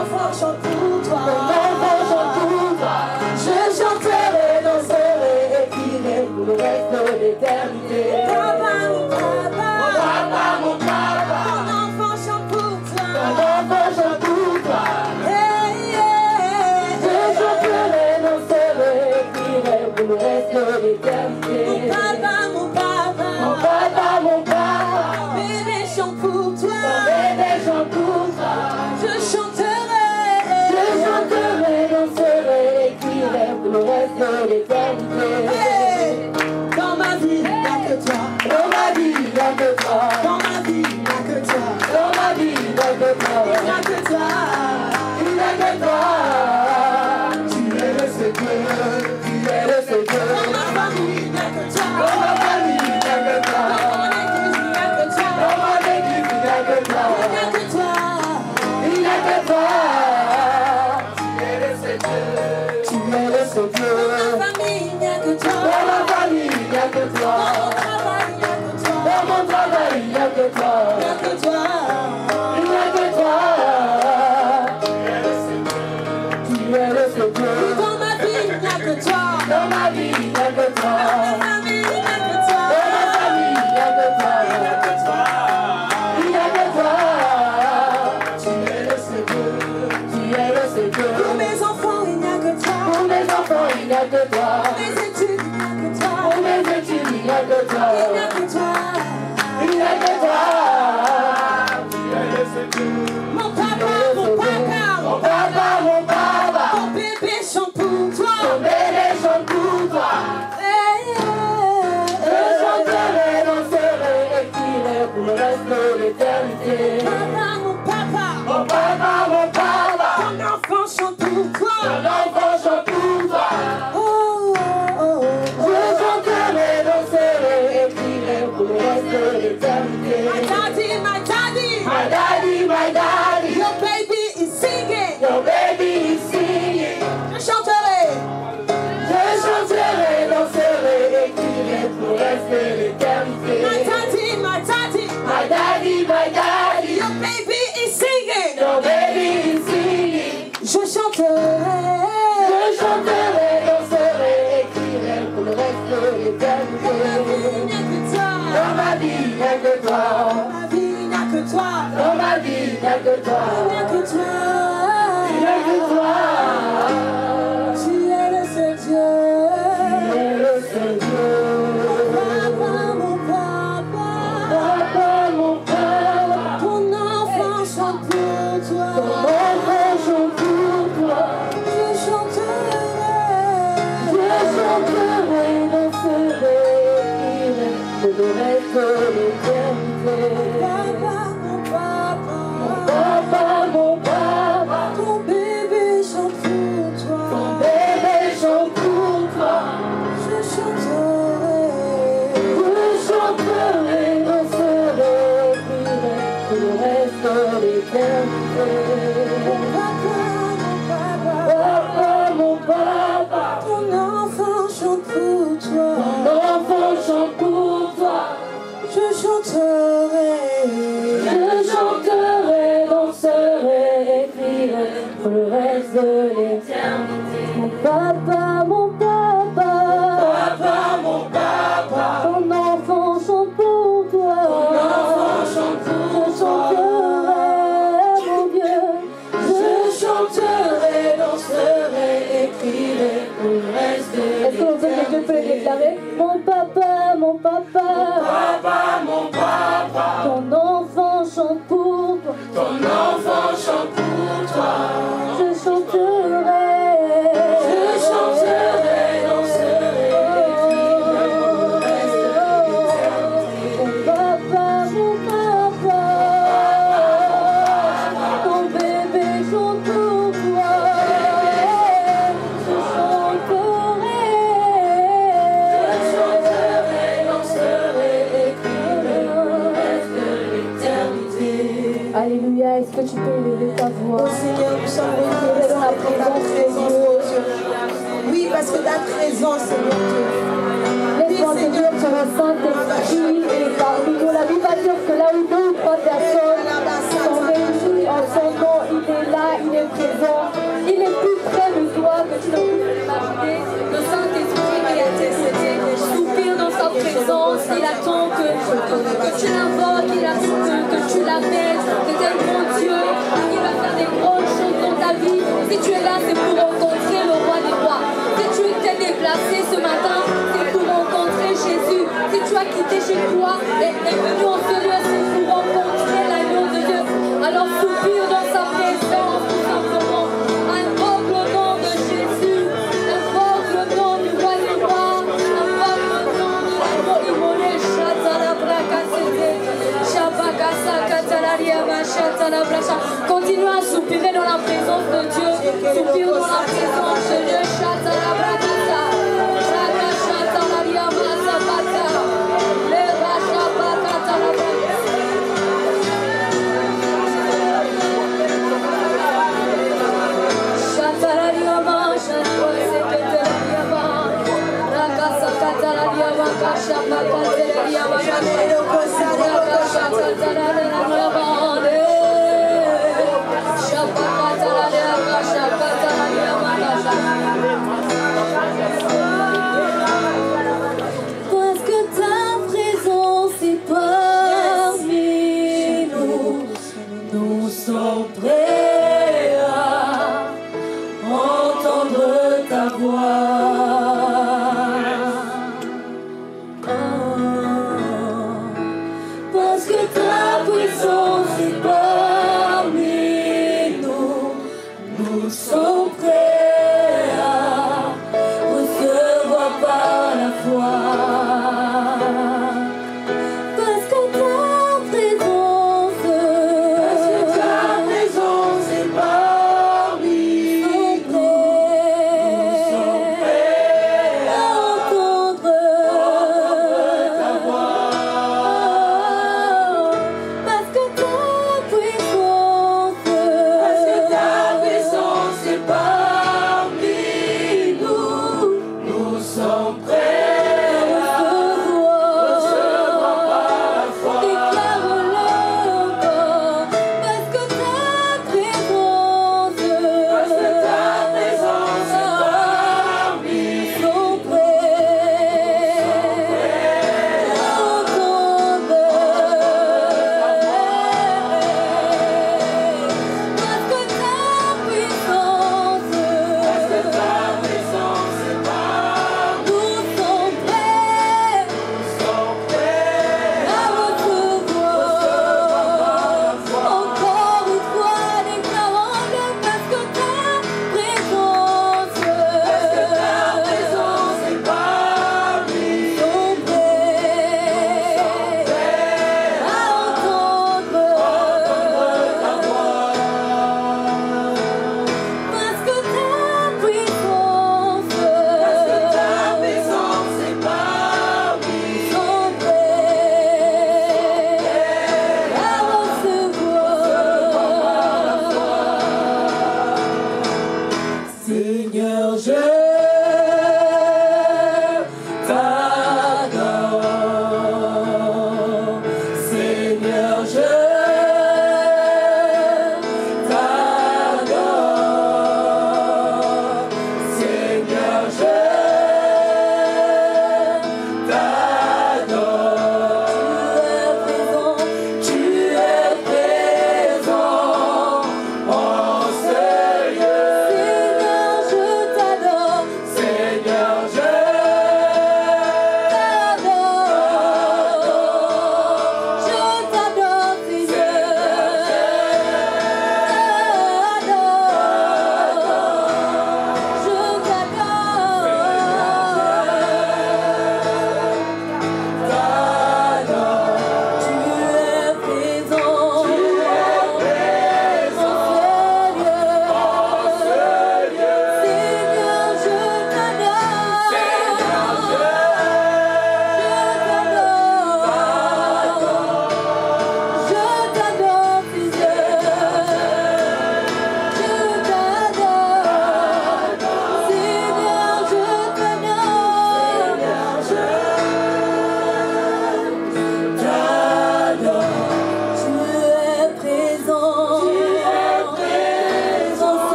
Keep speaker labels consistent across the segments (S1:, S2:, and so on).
S1: enfant chante pour toi.
S2: Ton enfant chante pour toi. Je chanterai, danserai et crierai pour le reste de l'éternité.
S1: Papa, mon papa.
S2: Mon papa, mon papa.
S1: Ton enfant chante pour toi.
S2: Ton enfant chante pour toi.
S1: Hey, hey,
S2: Je chanterai, danserai et crierai pour le reste de l'éternité.
S1: mon papa, mon papa.
S2: Mon papa, mon papa.
S1: Bébé chante pour toi.
S2: Ton bébé chante pour toi.
S1: Je chanterai.
S2: Je chanterai, danserai et crierai pour le reste de l'éternité.
S1: Hey, dans ma vie, il n'y a que toi.
S2: Dans ma vie, il n'y a que toi.
S1: Dans ma vie, il n'y a que toi.
S2: Dans ma vie, il n'y a que toi.
S1: Il n'y a que toi.
S2: Il n'y a que toi. Tu es le Seigneur. Tu es le Seigneur.
S1: Dans ma famille, il n'y a que toi.
S2: Dans ma famille, il n'y a que toi.
S1: Dans mon église, il n'y a que toi.
S2: Dans mon église, il n'y a que toi.
S1: Il n'y a que toi.
S2: Il n'y a que toi. Tu es le Seigneur. Tu es le
S1: Dans
S2: Seigneur.
S1: ma famille, il n'y a que toi.
S2: Dans ma famille, il n'y a que toi.
S1: Dans mon travail, il n'y a que toi.
S2: Dans mon travail, il n'y a que toi.
S1: Il n'y a que toi.
S2: Il n'y a que toi. Tu es le Seigneur.
S1: Dans ma vie, il n'y a que toi.
S2: Dans ma vie, il n'y a que toi.
S1: Dans ma famille, il n'y a que toi.
S2: Dans ma famille, il n'y a que toi. Il n'y a que toi. Tu es le Seigneur. Tu es le Seigneur.
S1: Pour mes enfants, il n'y a que toi.
S2: Pour mes enfants, il n'y a que toi.
S1: Pour mes études, il n'y a que toi.
S2: Pour mes études, il n'y a que toi.
S1: Il n'y a que toi.
S2: Il n'y a que toi. Tu es le Seigneur.
S1: Mon papa, mon papa,
S2: Mon papa, mon papa.
S1: ton bébé chante pour toi.
S2: Ton bébé chante pour toi.
S1: Hey,
S2: Je chanterai, danserai et crierai pour le reste de l'éternité.
S1: papa, mon papa,
S2: Mon papa, mon papa.
S1: ton enfant chante pour toi.
S2: Ton enfant chante pour toi.
S1: Oh, oh, oh,
S2: Je chanterai, danserai et crierai pour le reste de l'éternité.
S1: My daddy, my daddy,
S2: My daddy, my daddy.
S1: your baby is singing.
S2: Your baby is singing.
S1: Je chanterai.
S2: Je chanterai, danserai et crierai pour le reste de l'éternité.
S1: My daddy, my daddy,
S2: My daddy, my daddy.
S1: your baby is singing.
S2: Your baby is singing.
S1: Je chanterai.
S2: Je chanterai, danserai et crierai pour le reste de l'éternité.
S1: Il n'y a que toi.
S2: Dans ma vie, il n'y a que toi.
S1: Dans ma vie, il n'y a que toi.
S2: Dans ma vie, il n'y a que toi.
S1: Il n'y a que toi.
S2: Il n'y a que toi.
S1: Tu es le seul Dieu.
S2: Tu es le Seigneur.
S1: Papa, mon papa,
S2: Papa, mon papa.
S1: ton enfant chante pour toi.
S2: Ton enfant chante pour toi.
S1: Je chanterai.
S2: Je chanterai, danserai et crierai pour le reste de l'éternité.
S1: Papa, mon papa,
S2: Papa, mon papa.
S1: ton bébé chante pour toi.
S2: Ton bébé chante pour toi.
S1: Je chanterai.
S2: Je chanterai, danserai et crierai pour le reste de l'éternité.
S1: Papa,
S2: Papa, mon papa.
S1: ton enfant chante pour toi.
S2: Ton enfant chante pour toi.
S1: Je chanterai.
S2: Je chanterai, danserai et crierai pour le reste de l'éternité.
S1: Mon papa, mon papa,
S2: Papa, mon papa.
S1: ton enfant chante pour toi.
S2: Ton enfant chante pour
S1: Je
S2: toi.
S1: chanterai, mon Dieu.
S2: Je chanterai, danserai et crierai pour le reste de
S1: Est-ce qu'on peut que Dieu peut le déclarer? Mon papa, mon papa,
S2: Papa, mon papa.
S1: ton enfant chante pour toi.
S2: Ton enfant chante pour toi.
S1: Je chanterai.
S2: Je chanterai, danserai et crierai pour le reste de l'éternité.
S1: Mon papa, ton bébé chante pour toi. Je chanterai.
S2: Je chanterai, danserai et crierai pour le reste de l'éternité.
S1: Alléluia, est-ce que tu peux élever ta voix?
S3: Oh Seigneur, nous sommes
S1: Est-ce
S3: reconnaissants
S1: dans la
S3: pour ta
S1: présence de
S3: présence,
S1: Dieu?
S3: Dieu. Oui, parce que ta présence, Seigneur Dieu.
S1: Laisse-moi te dire que le Saint-Esprit est parmi nous. La Bible va dire que là où deux ou trois personnes sont réunies en son nom, il est là, il est présence. Il est plus près de toi que tu ne peux l'imaginer. Le Saint-Esprit est intercédé. Soupire dans sa présence. Il attend que tu l'invoques, il attend que tu l'appelles. C'est un bon Dieu qui va faire des grandes choses dans ta vie. Si tu es là, c'est pour rencontrer le roi des rois. Si tu t'es déplacé ce matin, c'est pour rencontrer Jésus. Si tu as quitté chez toi et est venu en ce lieu, c'est pour rencontrer l'agneau de Dieu. Alors soupire dans sa présence, tout simplement. Invoque le nom de Jésus. Invoque le nom du roi des rois. Invoque le nom de l'agneau immolé. Continue à soupirer dans la présence de Dieu. Soupire dans la présence de Dieu. Parce que ta présence est parmi nous, nous sommes prêts à entendre ta voix. Parce que ta présence est parmi nous, nous sommes prêts à recevoir par la foi. Parce que ta présence est parmi nous, nous sommes prêts à entendre ta voix. Parce que ta présence est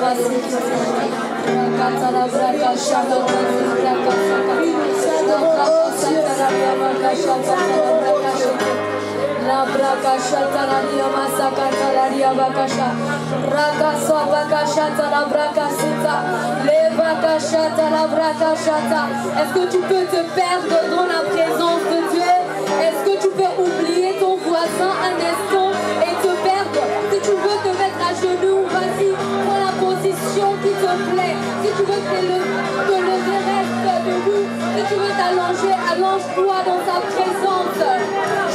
S1: La brakasha talaria masaka talaria bakasha rakaswa bakasha tala brakasita le bakasha tala brakashata. Est-ce que tu peux te perdre dans la présence de Dieu? Est-ce que tu peux oublier ton voisin un instant et te perdre? Si tu veux te mettre à genoux, vas-y, prends la position qui te plaît. Si tu veux te lever, reste debout. Si tu veux t'allonger, allonge-toi dans sa présence.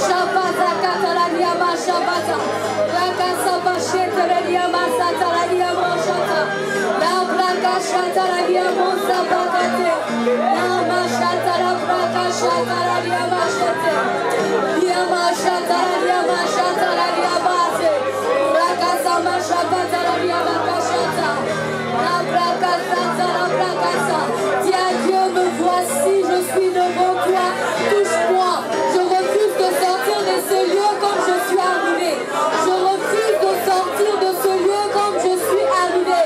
S1: Shabata katalariama shabata. Rakasa bachete lariama satalariama shata. La braka shata lariama sabakate. La mashata la braka shata lariama shate. Yama shata lariama shata lariama se. Rakasa mashabata lariama kashata. La braka shata la braka sa. Dis à Dieu, me voici, je suis devant toi. Touche-moi. Je refuse de sortir de ce lieu comme je suis arrivé. Je refuse de sortir de ce lieu comme je suis arrivé.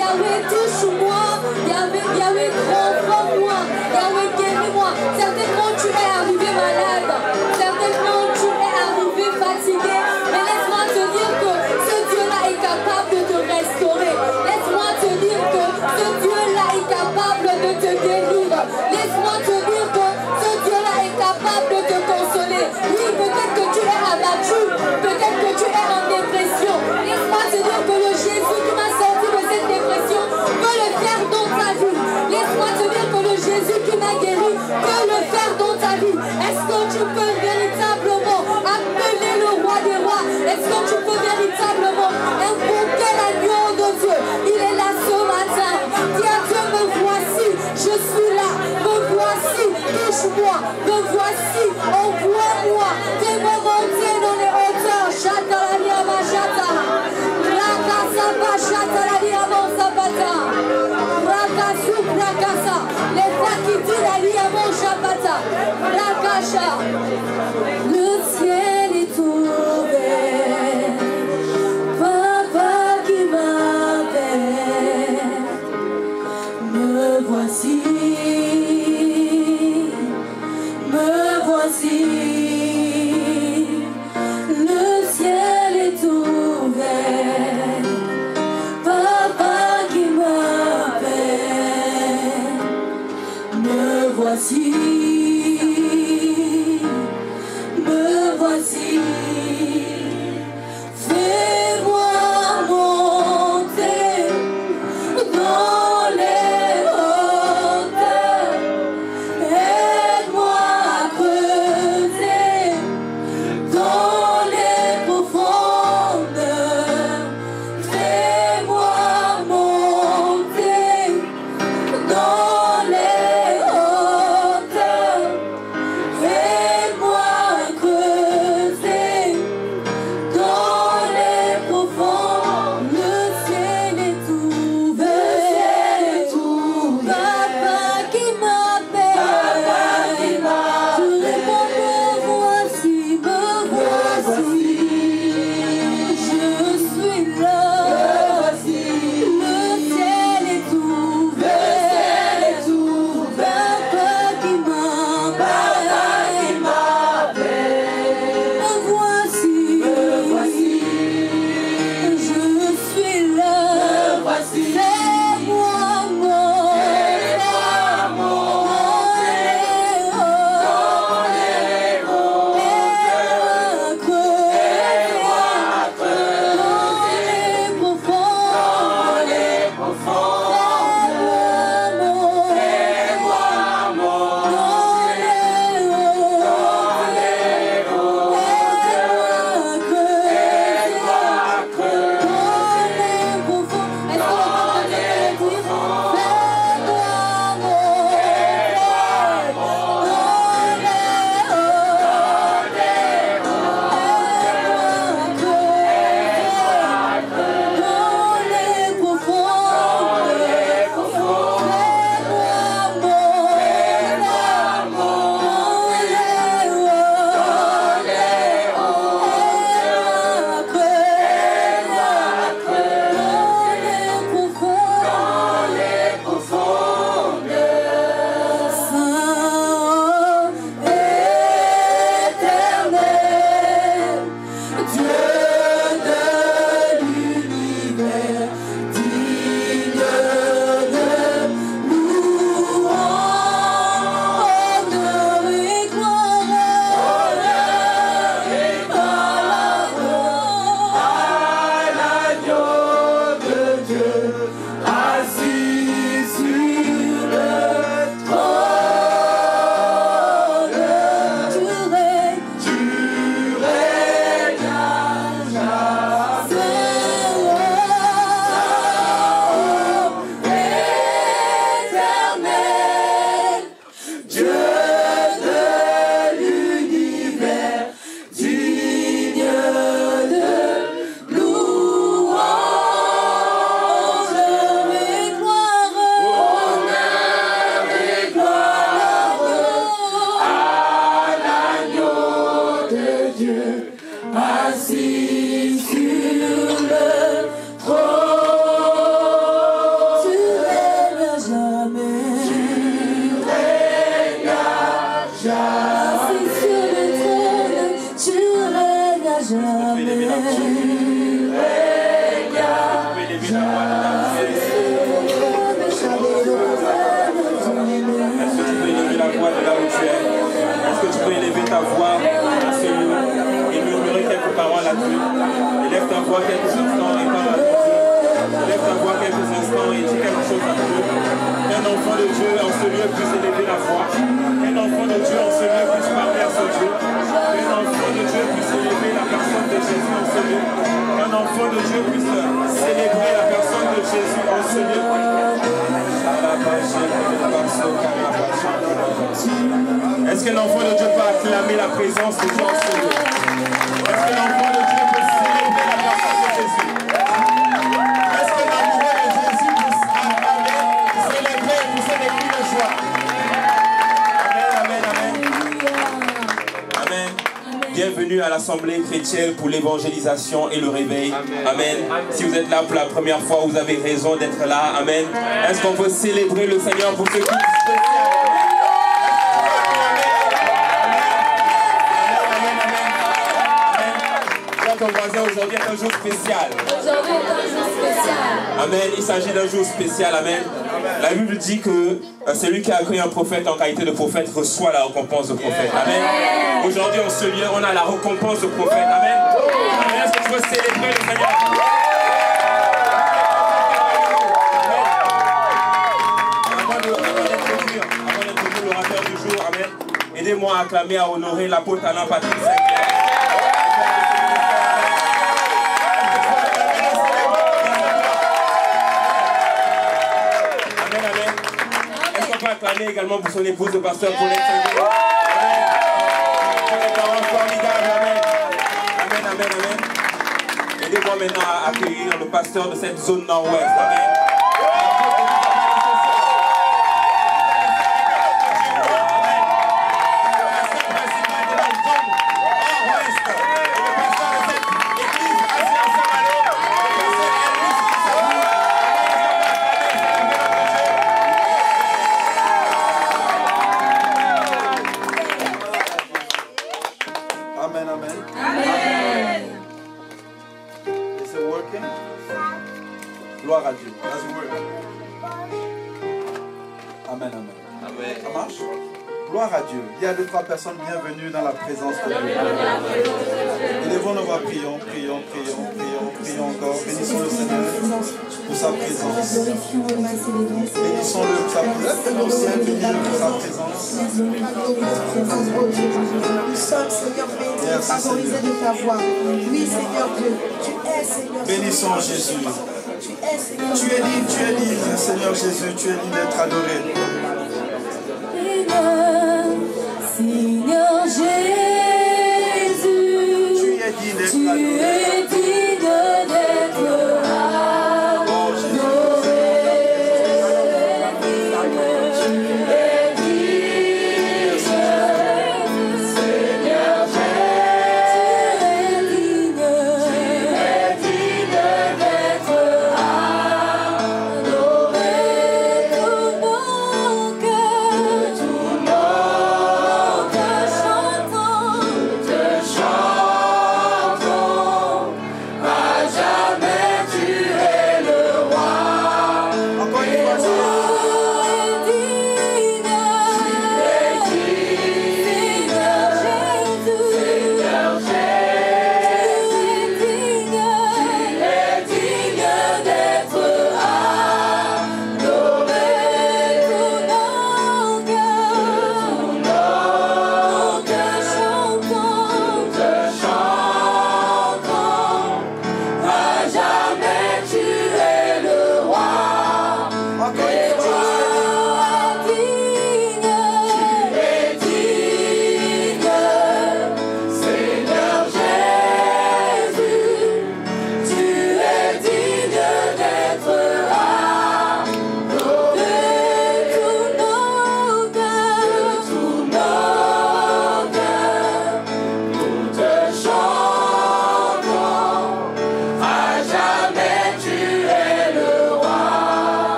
S1: Yahweh, touche-moi. Yahweh, transforme-moi. Yahweh, guéris-moi. Certainement, tu es arrivé malade. Certainement, tu es arrivé fatigué. Mais laisse-moi te dire que ce Dieu-là est capable de te restaurer. Laisse-moi te dire que ce Dieu-là est capable de te guérir. Laisse-moi te dire que ce Dieu-là est capable de te consoler. Oui, peut-être que tu es abattu, peut-être que tu es en dépression. Laisse-moi te dire que le Jésus qui m'a sorti de cette dépression peut le faire dans ta vie. Laisse-moi te dire que le Jésus qui m'a guéri peut le faire dans ta vie. Est-ce que tu peux véritablement appeler le roi des rois? Est-ce que tu peux véritablement invoquer l'agneau de Dieu? Il est là ce matin. Dis à Dieu, me voici, je suis là. Me voici, touche-moi. Me voici, envoie-moi. Fais-moi monter dans les hauteurs. Chata la liama chata. Rakasa ba chata la liama sabata. Rakasu rakasa. Les fakiti la liama shabata. Rakasha. Le ciel est ouvert. Papa qui m'appelle. Me voici. Me voici, le ciel est ouvert, Papa qui m'appelle, me voici, me voici, fais-moi monter dans les hauteurs. Aide-moi à creuser dans les profondeurs. Fais-moi monter dans les hauteurs.
S4: ta voix dans ce lieu et murmurer quelques paroles à Dieu. Élève ta voix quelques instants et parle à Dieu. Élève ta voix quelques instants et dis quelque chose à Dieu. Qu'un enfant de Dieu en ce lieu puisse élever la voix. Qu'un enfant de Dieu en ce lieu puisse parler à ce Dieu. Qu'un enfant de Dieu puisse élever la personne de Jésus en ce lieu. Qu'un enfant de Dieu puisse célébrer la personne de Jésus en ce lieu. Est-ce que l'enfant de Dieu peut acclamer la présence de Dieu en ce lieu? Est-ce que l'enfant de Dieu peut célébrer la personne de Jésus? Est-ce que l'amoureux de Jésus peut acclamer, célébrer, pousser des cris de joie? Amen, amen, amen. Amen. Bienvenue à l'Assemblée chrétienne pour l'évangélisation et le réveil. Amen. Si vous êtes là pour la première fois, vous avez raison d'être là. Amen. Est-ce qu'on peut célébrer le Seigneur pour ce culte spécial? Ton voisin, aujourd'hui est un jour spécial.
S1: Aujourd'hui est un jour spécial.
S4: Amen. Il s'agit d'un jour spécial. Amen. La Bible dit que celui qui a accueilli un prophète en qualité de prophète reçoit la récompense de prophète. Amen. Aujourd'hui, en ce lieu, on a la récompense de prophète. Amen. Amen. Est-ce que tu veux célébrer le Seigneur? Avant d'introduire l'orateur du jour, amen. Aidez-moi à acclamer, à honorer l'apôtre Alain Patrick Saint-Pierre. Acclamer également pour son épouse, le pasteur Paulette Saint-Pierre. Amen. Les parents formidables. Amen. Amen, amen, amen. Aidez-moi maintenant à accueillir le pasteur de cette zone nord-ouest. Amen.
S5: Gloire à Dieu. Amen, amen. Amen. Ça marche? Gloire à Dieu. Il y a 2-3 personnes bienvenues dans la présence de Dieu. Élevons nos voix, prions, prions, prions, prions, prions encore. Bénissons le Seigneur pour sa présence. Bénissons-le pour sa présence. Bénissons-le pour sa présence.
S3: Nous sommes, Seigneur, bénis, favorisés de ta voix. Oui, Seigneur Dieu, tu es, Seigneur.
S5: Bénissons Jésus. Tu es digne, Seigneur Jésus, tu es digne d'être adoré.
S1: Seigneur Jésus,
S5: tu es digne d'être adoré.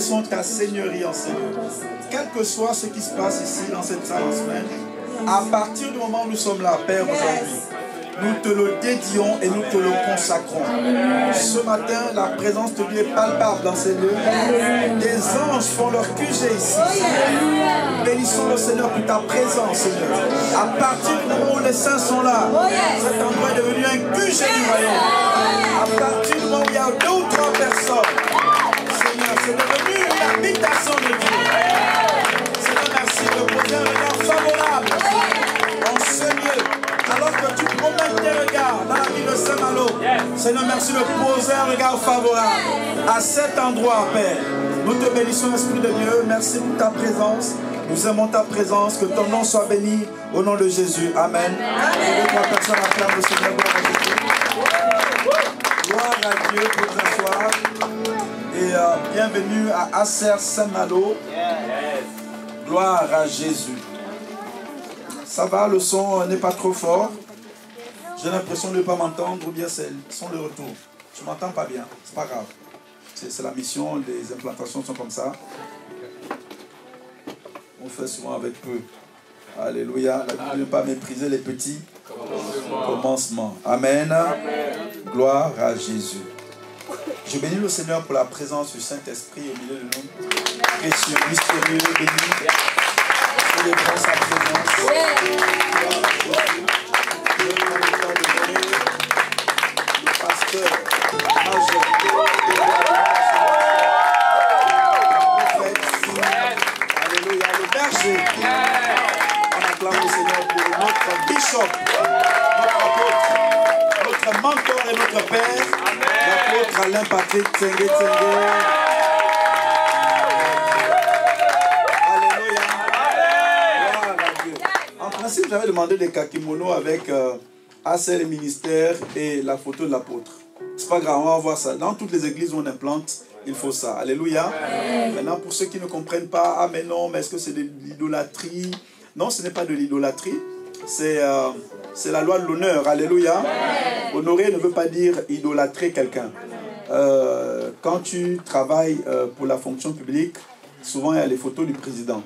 S5: reconnaissons ta seigneurie en Seigneur. Quel que soit ce qui se passe ici dans cette salle en semaine, à partir du moment où nous sommes là, Père, aujourd'hui, nous te le dédions et nous te le consacrons. Ce matin, la présence de Dieu est palpable dans ces lieux. Des anges font leur QG ici. Bénissons le Seigneur pour ta présence, Seigneur. À partir du moment où les saints sont là, cet endroit est devenu un QG du royaume. À partir du moment où il y a 2 ou 3 personnes, Seigneur, c'est devenu l'habitation de Dieu. Seigneur, merci de poser un regard favorable en ce lieu. Alors que tu promènes tes regards dans la ville de Saint-Malo, Seigneur, merci de poser un regard favorable à cet endroit, Père. Nous te bénissons, Esprit de Dieu. Merci pour ta présence. Nous aimons ta présence. Que ton nom soit béni au nom de Jésus. Amen. Et 2 ou 3 personnes acclament le Seigneur. Gloire à Dieu pour t'asseoir. Et bienvenue à Acer Saint-Malo. Gloire à Jésus. Ça va, le son n'est pas trop fort. J'ai l'impression de ne pas m'entendre ou bien c'est le son de retour. Je ne m'entends pas bien, c'est pas grave. C'est la mission, les implantations sont comme ça. On fait souvent avec peu. Alléluia. La Bible ne pas mépriser les petits commencements. Amen. Gloire à Jésus. Je bénis le Seigneur pour la présence du Saint-Esprit au milieu de nous. Précieux, mystérieux, béni. Célébrons sa présence. Le pasteur majeur. Alléluia. Le berger. On acclame le Seigneur pour notre bishop, notre apôtre, notre mentor et notre père, l'apôtre Alain Patrick Tsenge Tsenge. J'avais demandé des kakimonos avec Acer le ministère et la photo de l'apôtre. C'est pas grave, on va voir ça. Dans toutes les églises où on implante, il faut ça. Alléluia. Maintenant, pour ceux qui ne comprennent pas, ah mais non, mais est-ce que c'est de l'idolâtrie? Non, ce n'est pas de l'idolâtrie. C'est la loi de l'honneur. Alléluia. Honorer ne veut pas dire idolâtrer quelqu'un. Quand tu travailles pour la fonction publique, souvent il y a les photos du président.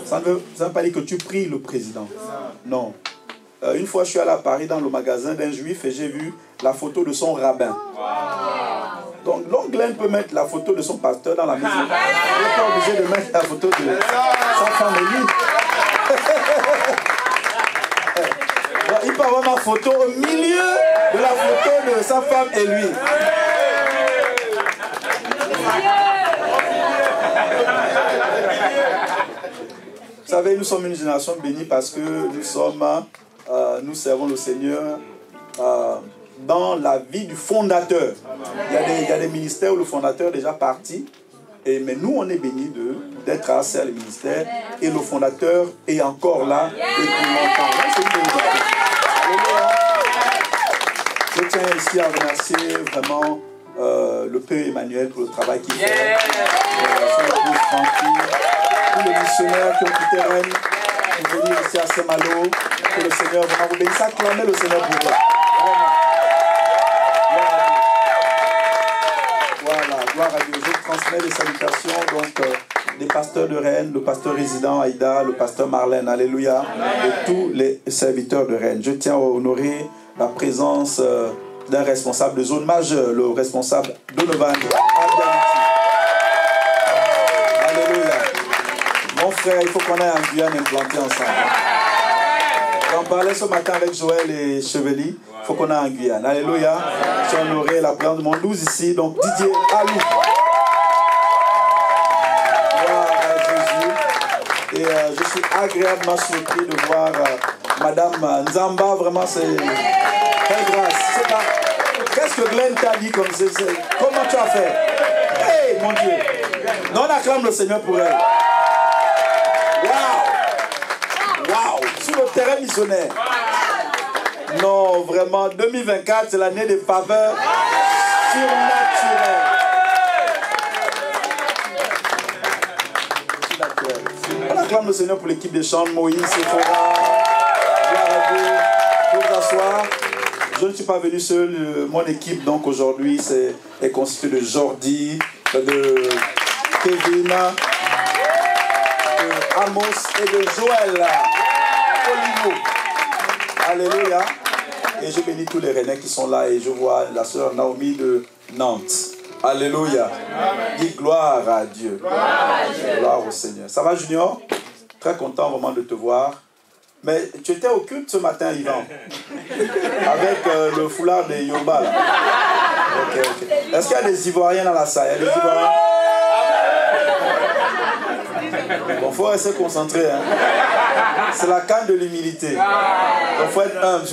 S5: Ça ne veut pas dire que tu pries le président. Non. Une fois, je suis allé à Paris dans le magasin d'un juif et j'ai vu la photo de son rabbin. Donc, l'oncle peut mettre la photo de son pasteur dans la maison. Il n'est pas obligé de mettre la photo de sa femme et lui. Il peut avoir ma photo au milieu de la photo de sa femme et lui. Vous savez, nous sommes une génération bénie parce que nous servons le Seigneur dans la vie du fondateur. Il y a des ministères où le fondateur est déjà parti, mais nous, on est bénis d'être à Acer le ministère et le fondateur est encore là depuis longtemps. Je tiens ici à remercier vraiment le Père Emmanuel pour le travail qu'il fait. Son épouse Francky, tous les missionnaires qui ont quitté Rennes pour venir ici à Saint-Malo. Que le Seigneur vraiment vous bénisse. Acclamez le Seigneur pour vous. Voilà, gloire à Dieu. Je transmets les salutations donc, des pasteurs de Rennes, le pasteur résident Aïda, le pasteur Marlène, alléluia, et tous les serviteurs de Rennes. Je tiens à honorer la présence d'un responsable de zone majeure, le responsable Donovan Abdianiti. Alléluia. Mon frère, il faut qu'on ait un Guyane implanté ensemble. J'en parlais ce matin avec Joël et Chevely. Il faut qu'on ait un Guyane. Alléluia. J'ai honoré la présence de mon 12 ici, donc Didier Alou. Gloire à Jésus. Et je suis agréablement surpris de voir Madame Nzamba. Vraiment, c'est quelle grâce. Qu'est-ce que Glenn t'a dit comme c'est? Comment tu as fait? Hey, mon Dieu. Non, on acclame le Seigneur pour elle. Waouh! Waouh! Sur le terrain missionnaire. Non, vraiment, 2024, c'est l'année des faveurs surnaturelles. On acclame le Seigneur pour l'équipe des chants, Moïse, Sephora, gloire à Dieu. Pour vous asseoir. Je ne suis pas venu seul. Mon équipe, donc, aujourd'hui, est constituée de Jordi, de Kevin, de Amos et de Joël. Olivo. Alléluia. Et je bénis tous les Rennais qui sont là et je vois la sœur Naomi de Nantes. Alléluia. Dis gloire à Dieu. Gloire au Seigneur. Ça va, Junior? Très content vraiment de te voir. Mais tu étais au culte ce matin, Yvan, avec le foulard des Yoruba. Okay. Est-ce qu'il y a des Ivoiriens dans la salle? Il y a des Ivoiriens? Bon, il faut rester concentré. Hein. C'est la canne de l'humilité. Donc, il faut être humble.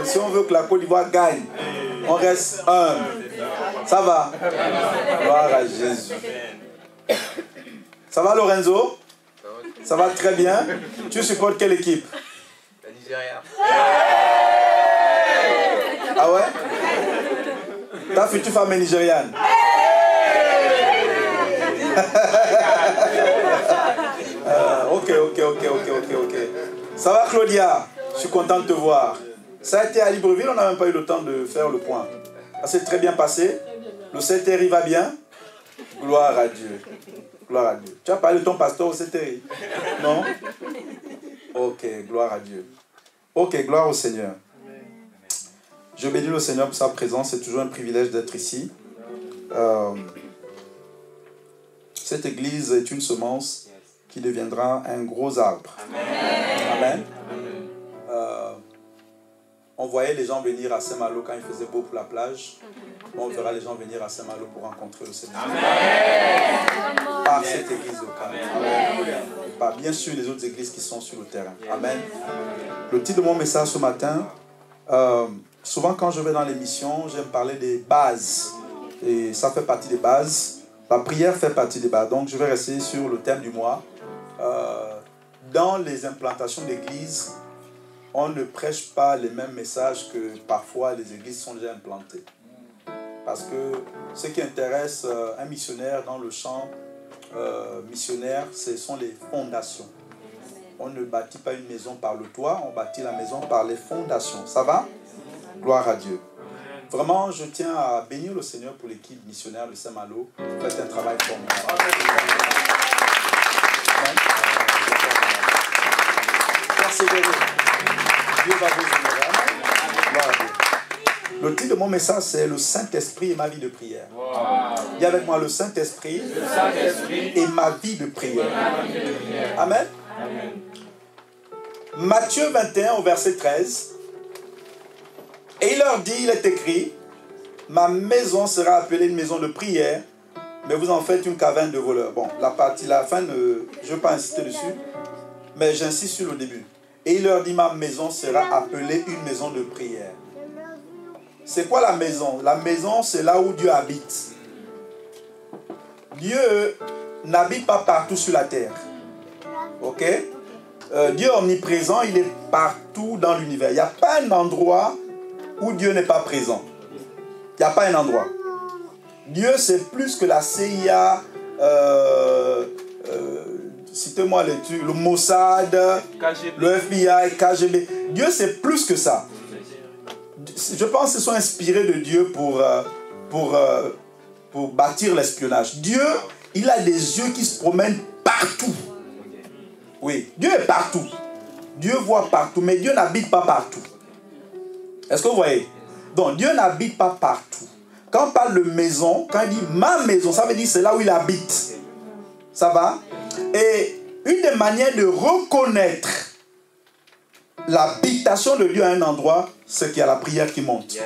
S5: Si on veut que la Côte d'Ivoire gagne, on reste humble. Ça va? Gloire à Jésus. Ça va, Lorenzo? Ça va très bien. Tu supportes quelle équipe?
S6: La Nigeria.
S5: Ah ouais? Ta future femme est nigériane. Ok. Ça va, Claudia? Je suis content de te voir. Ça a été à Libreville, on n'a même pas eu le temps de faire le point. Ça s'est très bien passé. Le CTRI va bien. Gloire à Dieu. Gloire à Dieu. Tu as parlé de ton pasteur au CTRI? Non? Ok, gloire à Dieu. Ok, gloire au Seigneur. Je bénis le Seigneur pour sa présence. C'est toujours un privilège d'être ici. Cette église est une semence qui deviendra un gros arbre. Amen. On voyait les gens venir à Saint-Malo quand il faisait beau pour la plage. On verra les gens venir à Saint-Malo pour rencontrer le Seigneur. Par cette église locale. Par bien sûr les autres églises qui sont sur le terrain. Amen. Le titre de mon message ce matin, souvent quand je vais dans l'émission, j'aime parler des bases. Et ça fait partie des bases. La prière fait partie des bases. Donc je vais rester sur le thème du mois. Dans les implantations d'églises, on ne prêche pas les mêmes messages que parfois les églises sont déjà implantées. Parce que ce qui intéresse un missionnaire dans le champ missionnaire, ce sont les fondations. On ne bâtit pas une maison par le toit, on bâtit la maison par les fondations. Ça va? Gloire à Dieu. Vraiment, je tiens à bénir le Seigneur pour l'équipe missionnaire de Saint-Malo. Vous faites un travail formidable. Persévérez. Dieu va vous honorer. Gloire à Dieu. Le titre de mon message, c'est le Saint-Esprit et ma vie de prière. Dis avec moi, le Saint-Esprit et ma vie de prière. Amen. Matthieu 21 au verset 13. Et il leur dit, il est écrit, ma maison sera appelée une maison de prière, mais vous en faites une caverne de voleurs. Bon, la fin, je ne vais pas insister dessus, mais j'insiste sur le début. Et il leur dit, ma maison sera appelée une maison de prière. C'est quoi la maison? La maison, c'est là où Dieu habite. Dieu n'habite pas partout sur la terre. Ok? Dieu est omniprésent, il est partout dans l'univers. Il n'y a pas un endroit où Dieu n'est pas présent. Il n'y a pas un endroit. Dieu, c'est plus que la CIA, citez-moi les trucs, le Mossad, KGB. Le FBI, KGB. Dieu, c'est plus que ça. Je pense qu'ils sont inspirés de Dieu pour bâtir l'espionnage. Dieu, il a des yeux qui se promènent partout. Oui, Dieu est partout. Dieu voit partout, mais Dieu n'habite pas partout. Est-ce que vous voyez? Donc, Dieu n'habite pas partout. Quand on parle de maison, quand il dit ma maison, ça veut dire c'est là où il habite. Ça va? Et une des manières de reconnaître l'habitation de Dieu à un endroit, c'est qu'il y a la prière qui monte.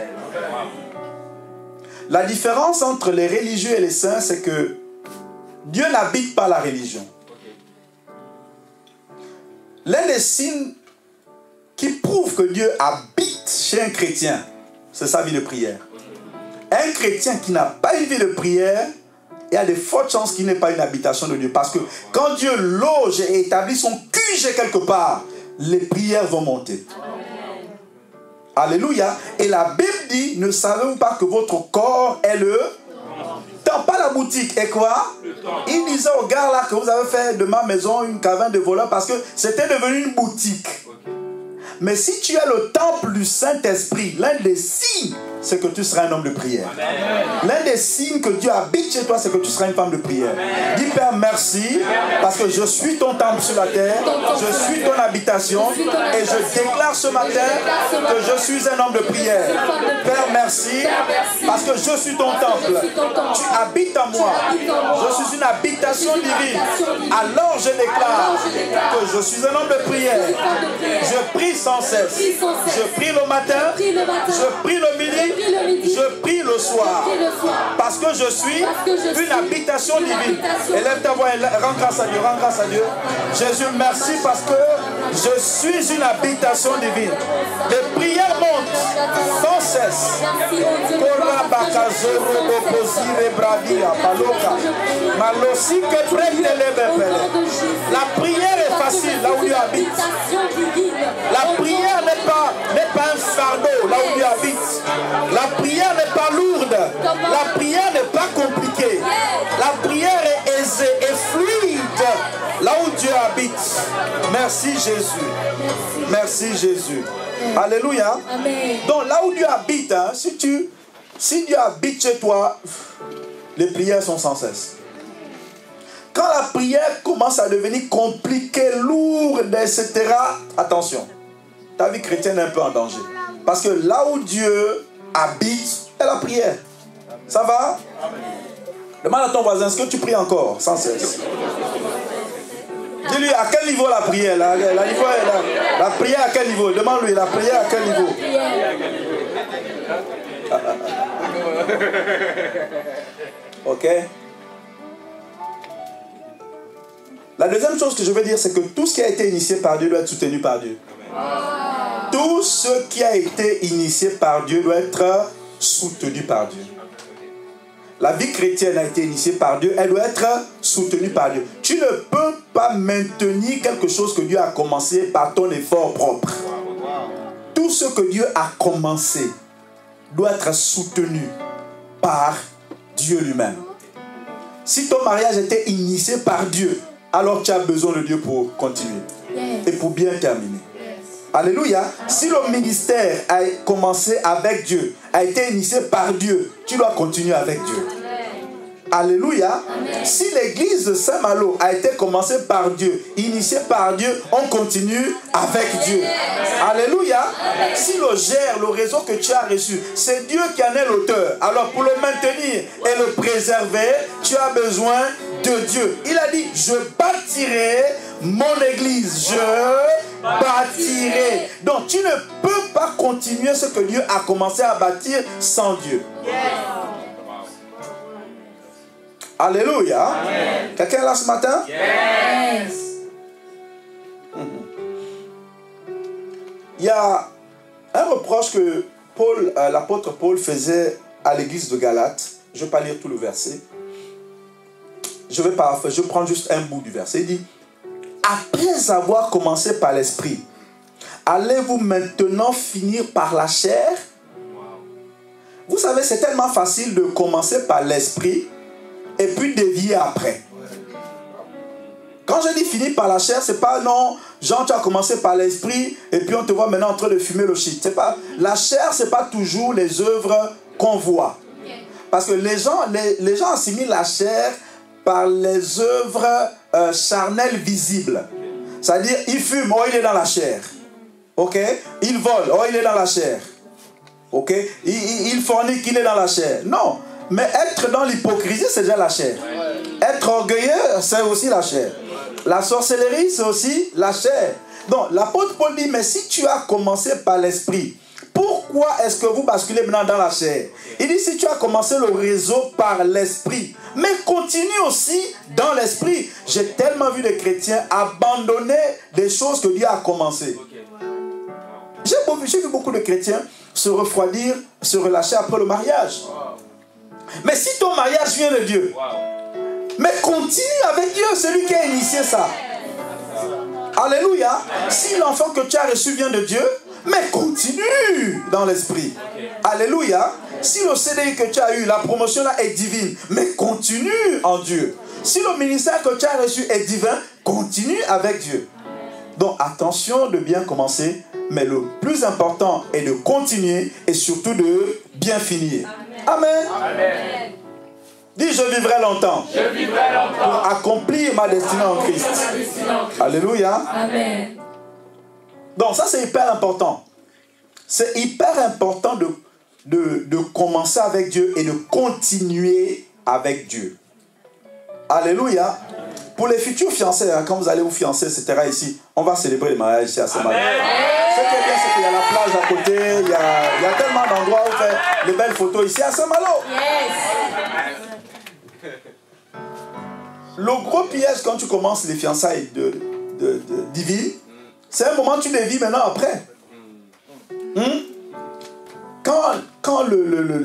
S5: La différence entre les religieux et les saints, c'est que Dieu n'habite pas la religion. L'un des signes qui prouve que Dieu habite chez un chrétien, c'est sa vie de prière. Un chrétien qui n'a pas une vie de prière, il y a de fortes chances qu'il n'ait pas une habitation de Dieu. Parce que quand Dieu loge et établit son QG quelque part, les prières vont monter. Alléluia. Et la Bible dit, ne savez-vous pas que votre corps est le temps, pas la boutique. Et quoi? Il disait au gars là que vous avez fait de ma maison une caverne de voleurs parce que c'était devenu une boutique. Mais si tu es le temple du Saint-Esprit, l'un des signes, c'est que tu seras un homme de prière. L'un des signes que Dieu habite chez toi, c'est que tu seras une femme de prière. Dis Père, merci, parce que je suis ton temple sur la terre, je suis ton habitation, et je déclare ce matin que je suis un homme de prière. Père, merci, parce que je suis ton temple. Tu habites en moi. Je suis une habitation divine. Alors je déclare que je suis un homme de prière. Je prie sans cesse. Je prie le matin, je prie le midi, je prie le soir. Parce que je suis une habitation divine. Élève ta voix et rends grâce à Dieu, rends grâce à Dieu. Jésus, merci parce que je suis une habitation divine. Les prières montent sans cesse. La prière est facile là où Dieu habite. La prière n'est pas un fardeau là où Dieu habite. La prière n'est pas lourde. La prière n'est pas compliquée. La prière est aisée et fluide là où Dieu habite. Merci Jésus. Merci Jésus. Alléluia. Donc là où Dieu habite, hein, si Dieu habite chez toi, les prières sont sans cesse. Quand la prière commence à devenir compliquée, lourde, etc., attention, ta vie chrétienne est un peu en danger. Parce que là où Dieu habite, c'est la prière. Ça va? Demande à ton voisin, est-ce que tu pries encore sans cesse? Dis-lui, à quel niveau la prière? La prière à quel niveau? Demande-lui, la prière à quel niveau? Ok? La deuxième chose que je veux dire, c'est que tout ce qui a été initié par Dieu doit être soutenu par Dieu. Tout ce qui a été initié par Dieu doit être soutenu par Dieu. La vie chrétienne a été initiée par Dieu, elle doit être soutenue par Dieu. Tu ne peux pas maintenir quelque chose que Dieu a commencé par ton effort propre. Tout ce que Dieu a commencé doit être soutenu par Dieu lui-même. Si ton mariage était initié par Dieu, alors tu as besoin de Dieu pour continuer et pour bien terminer. Alléluia. Si le ministère a commencé avec Dieu, a été initié par Dieu, tu dois continuer avec Dieu. Alléluia. Si l'église de Saint-Malo a été commencée par Dieu, initiée par Dieu, on continue avec Dieu. Alléluia. Si le réseau que tu as reçu, c'est Dieu qui en est l'auteur. Alors pour le maintenir et le préserver, tu as besoin de Dieu. Il a dit, je bâtirai mon église. Je bâtirai. Donc tu ne peux pas continuer ce que Dieu a commencé à bâtir sans Dieu. Alléluia. Quelqu'un est là ce matin?
S2: Yes.
S5: Il y a un reproche que l'apôtre Paul faisait à l'église de Galate. Je ne vais pas lire tout le verset. Je prends juste un bout du verset. Il dit, après avoir commencé par l'esprit, allez-vous maintenant finir par la chair? Vous savez, c'est tellement facile de commencer par l'esprit et puis dévier après. Quand je dis finir par la chair, c'est pas non, genre tu as commencé par l'esprit et puis on te voit maintenant en train de fumer le shit. C'est pas, la chair, c'est pas toujours les œuvres qu'on voit. Parce que les gens assimilent la chair par les œuvres charnelles visibles. C'est-à-dire, il fume, oh il est dans la chair. Ok? Il vole, oh il est dans la chair. Ok? Il fornique, il est dans la chair. Non. Mais être dans l'hypocrisie, c'est déjà la chair. Être orgueilleux, c'est aussi la chair. La sorcellerie, c'est aussi la chair. Donc, l'apôtre Paul dit, mais si tu as commencé par l'esprit, pourquoi est-ce que vous basculez maintenant dans la chair? Il dit, si tu as commencé le réseau par l'esprit, mais continue aussi dans l'esprit. J'ai tellement vu des chrétiens abandonner des choses que Dieu a commencé. J'ai vu beaucoup de chrétiens se refroidir, se relâcher après le mariage. Mais si ton mariage vient de Dieu, mais continue avec Dieu, c'est lui qui a initié ça. Alléluia. Si l'enfant que tu as reçu vient de Dieu, mais continue dans l'esprit. Alléluia. Si le CDI que tu as eu, la promotion là est divine, mais continue en Dieu. Si le ministère que tu as reçu est divin, continue avec Dieu. Donc attention de bien commencer, mais le plus important est de continuer et surtout de bien finir. Amen. Amen. Dis, je vivrai longtemps. Je vivrai longtemps. Pour accomplir ma destinée en Christ. Alléluia. Amen. Donc ça c'est hyper important. C'est hyper important de commencer avec Dieu et de continuer avec Dieu. Alléluia. Pour les futurs fiancés, hein, quand vous allez vous fiancer, etc. ici, on va célébrer le mariage ici à Saint-Malo. Ce qui est bien, c'est qu'il y a la plage à côté, il y a tellement d'endroits où faire les belles photos ici à Saint-Malo. Yes. Le gros piège quand tu commences les fiançailles divines, c'est un moment que tu les vis maintenant après. Quand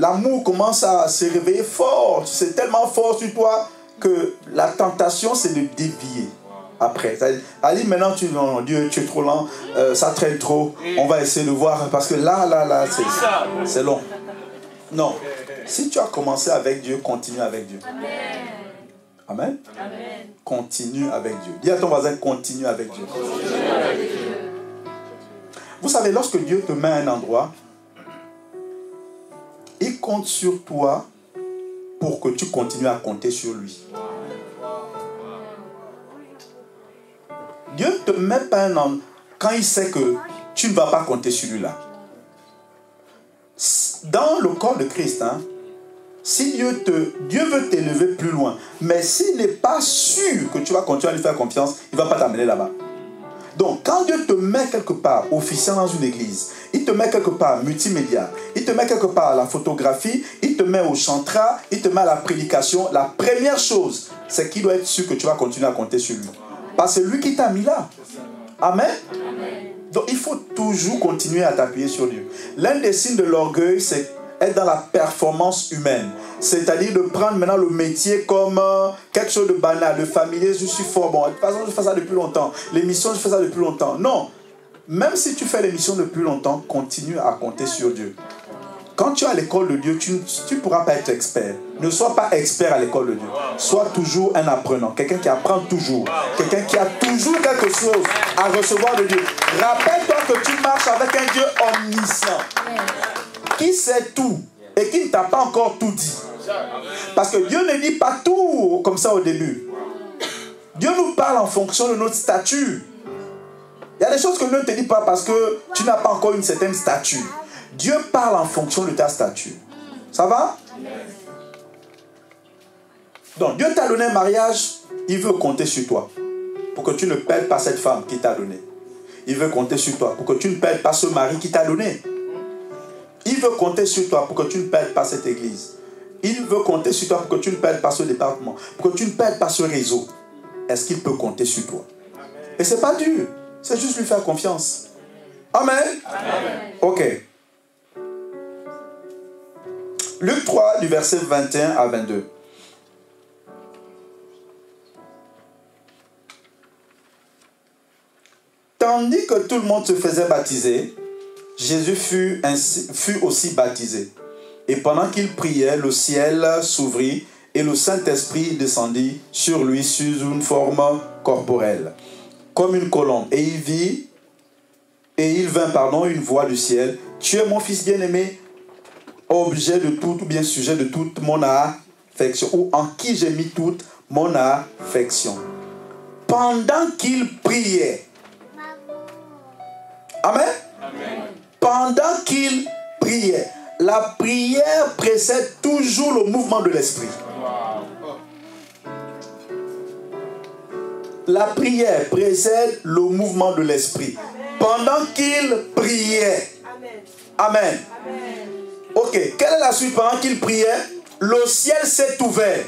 S5: l'amour commence à se réveiller fort, c'est tellement fort sur toi que la tentation c'est de dévier après. Allez, maintenant tu dis non, Dieu, tu es trop lent, ça traîne trop, on va essayer de voir parce que là, c'est long. Non. Si tu as commencé avec Dieu, continue avec Dieu. Amen. Amen. Continue avec Dieu. Dis à ton voisin, continue avec Dieu. Vous savez, lorsque Dieu te met à un endroit, il compte sur toi pour que tu continues à compter sur lui. Dieu ne te met pas un endroit quand il sait que tu ne vas pas compter sur lui là. Dans le corps de Christ, hein, si Dieu veut t'élever plus loin, mais s'il n'est pas sûr que tu vas continuer à lui faire confiance, il ne va pas t'amener là-bas. Donc, quand Dieu te met quelque part officiant dans une église, il te met quelque part multimédia, il te met quelque part à la photographie, il te met au chantra, il te met à la prédication, la première chose, c'est qu'il doit être sûr que tu vas continuer à compter sur lui. Parce que c'est lui qui t'a mis là. Amen. Donc, il faut toujours continuer à t'appuyer sur Dieu. L'un des signes de l'orgueil, c'est être dans la performance humaine. C'est-à-dire de prendre maintenant le métier comme quelque chose de banal, de familier. Je suis fort. Bon, de toute façon, je fais ça depuis longtemps. L'émission, je fais ça depuis longtemps. Non. Même si tu fais l'émission depuis longtemps, continue à compter sur Dieu. Quand tu es à l'école de Dieu, tu ne pourras pas être expert. Ne sois pas expert à l'école de Dieu. Sois toujours un apprenant. Quelqu'un qui apprend toujours. Quelqu'un qui a toujours quelque chose à recevoir de Dieu. Rappelle-toi que tu marches avec un Dieu omniscient. Qui sait tout et qui ne t'a pas encore tout dit. Parce que Dieu ne dit pas tout comme ça au début. Dieu nous parle en fonction de notre statut. Il y a des choses que Dieu ne te dit pas parce que tu n'as pas encore une certaine stature. Dieu parle en fonction de ta stature. Ça va? Donc Dieu t'a donné un mariage, il veut compter sur toi pour que tu ne perdes pas cette femme qu'il t'a donnée. Il veut compter sur toi pour que tu ne perdes pas ce mari qu'il t'a donné. Il veut compter sur toi pour que tu ne perdes pas cette église. Il veut compter sur toi pour que tu ne perdes pas ce département. Pour que tu ne perdes pas ce réseau. Est-ce qu'il peut compter sur toi? Amen. Et ce n'est pas dur. C'est juste lui faire confiance. Amen. Amen. Ok. Luc 3, du verset 21 à 22. Tandis que tout le monde se faisait baptiser, Jésus fut aussi baptisé. Et pendant qu'il priait, le ciel s'ouvrit et le Saint-Esprit descendit sur lui sous une forme corporelle, comme une colombe. Et il vint une voix du ciel. Tu es mon fils bien-aimé, objet de tout, ou bien sujet de toute mon affection, ou en qui j'ai mis toute mon affection. Pendant qu'il priait. Amen. Amen. Pendant qu'il priait. La prière précède toujours le mouvement de l'esprit. La prière précède le mouvement de l'esprit. Pendant qu'il priait. Amen. Amen. Ok, quelle est la suite? Pendant qu'il priait, le ciel s'est ouvert.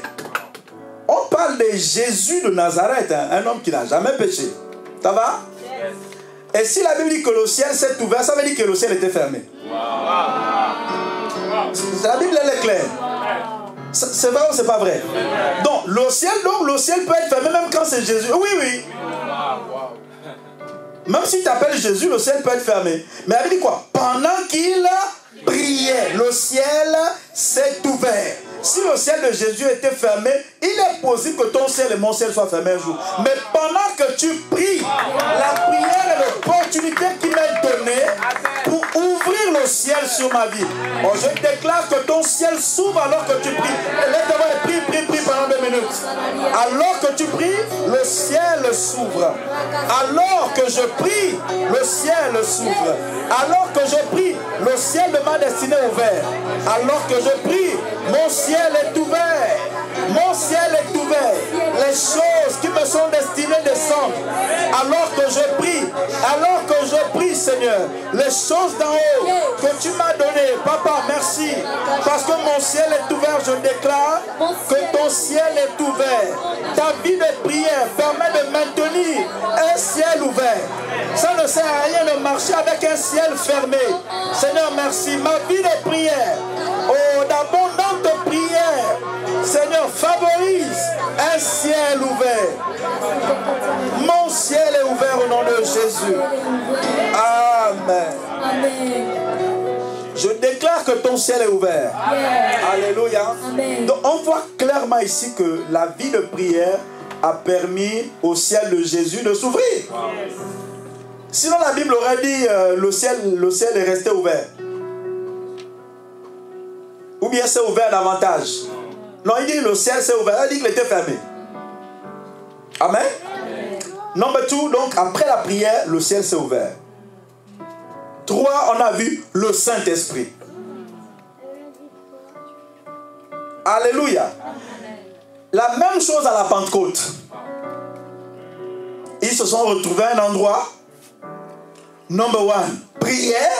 S5: On parle de Jésus de Nazareth, hein, un homme qui n'a jamais péché. Ça va? Yes. Et si la Bible dit que le ciel s'est ouvert, ça veut dire que le ciel était fermé. La Bible, elle est claire. C'est vrai ou c'est pas vrai? Donc le ciel peut être fermé même quand c'est Jésus. Oui, oui. Même si tu t'appelles Jésus, le ciel peut être fermé. Mais elle dit quoi? Pendant qu'il priait, le ciel s'est ouvert. Si le ciel de Jésus était fermé, Il est possible que ton ciel et mon ciel soient fermés un jour. Mais pendant que tu pries, la prière est l'opportunité qui m'est donnée pour ouvrir le ciel sur ma vie. Oh, je déclare que ton ciel s'ouvre alors que tu pries. Lève-toi et prie pendant 2 minutes. Alors que tu pries, le ciel s'ouvre. Alors que je prie, le ciel s'ouvre. Alors que je prie, le ciel de ma destinée est ouvert. Alors que je prie, mon ciel est ouvert. Mon ciel est ouvert. Les choses qui me sont destinées descendent. Alors que je prie, Seigneur, les choses d'en haut que tu m'as données, Papa, merci. Parce que mon ciel est ouvert, je déclare que ton ciel est ouvert. Ta vie de prière permet de maintenir un ciel ouvert. Ça ne sert à rien de marcher avec un ciel fermé. Seigneur, merci. Ma vie de prière, oh, d'abondante prière, Seigneur, favorise un ciel ouvert. Mon ciel est ouvert au nom de Jésus. Amen.
S1: Amen.
S5: Je déclare que ton ciel est ouvert. Alléluia.
S1: Amen.
S5: Donc on voit clairement ici que la vie de prière a permis au ciel de Jésus de s'ouvrir. Sinon la Bible aurait dit le ciel est resté ouvert. Ou bien c'est ouvert davantage. Non, il dit le ciel s'est ouvert. Il dit qu'il était fermé. Amen. Number 2, donc après la prière, le ciel s'est ouvert. 3, on a vu le Saint-Esprit. Alléluia. La même chose à la Pentecôte. Ils se sont retrouvés à un endroit. Number 1, prière.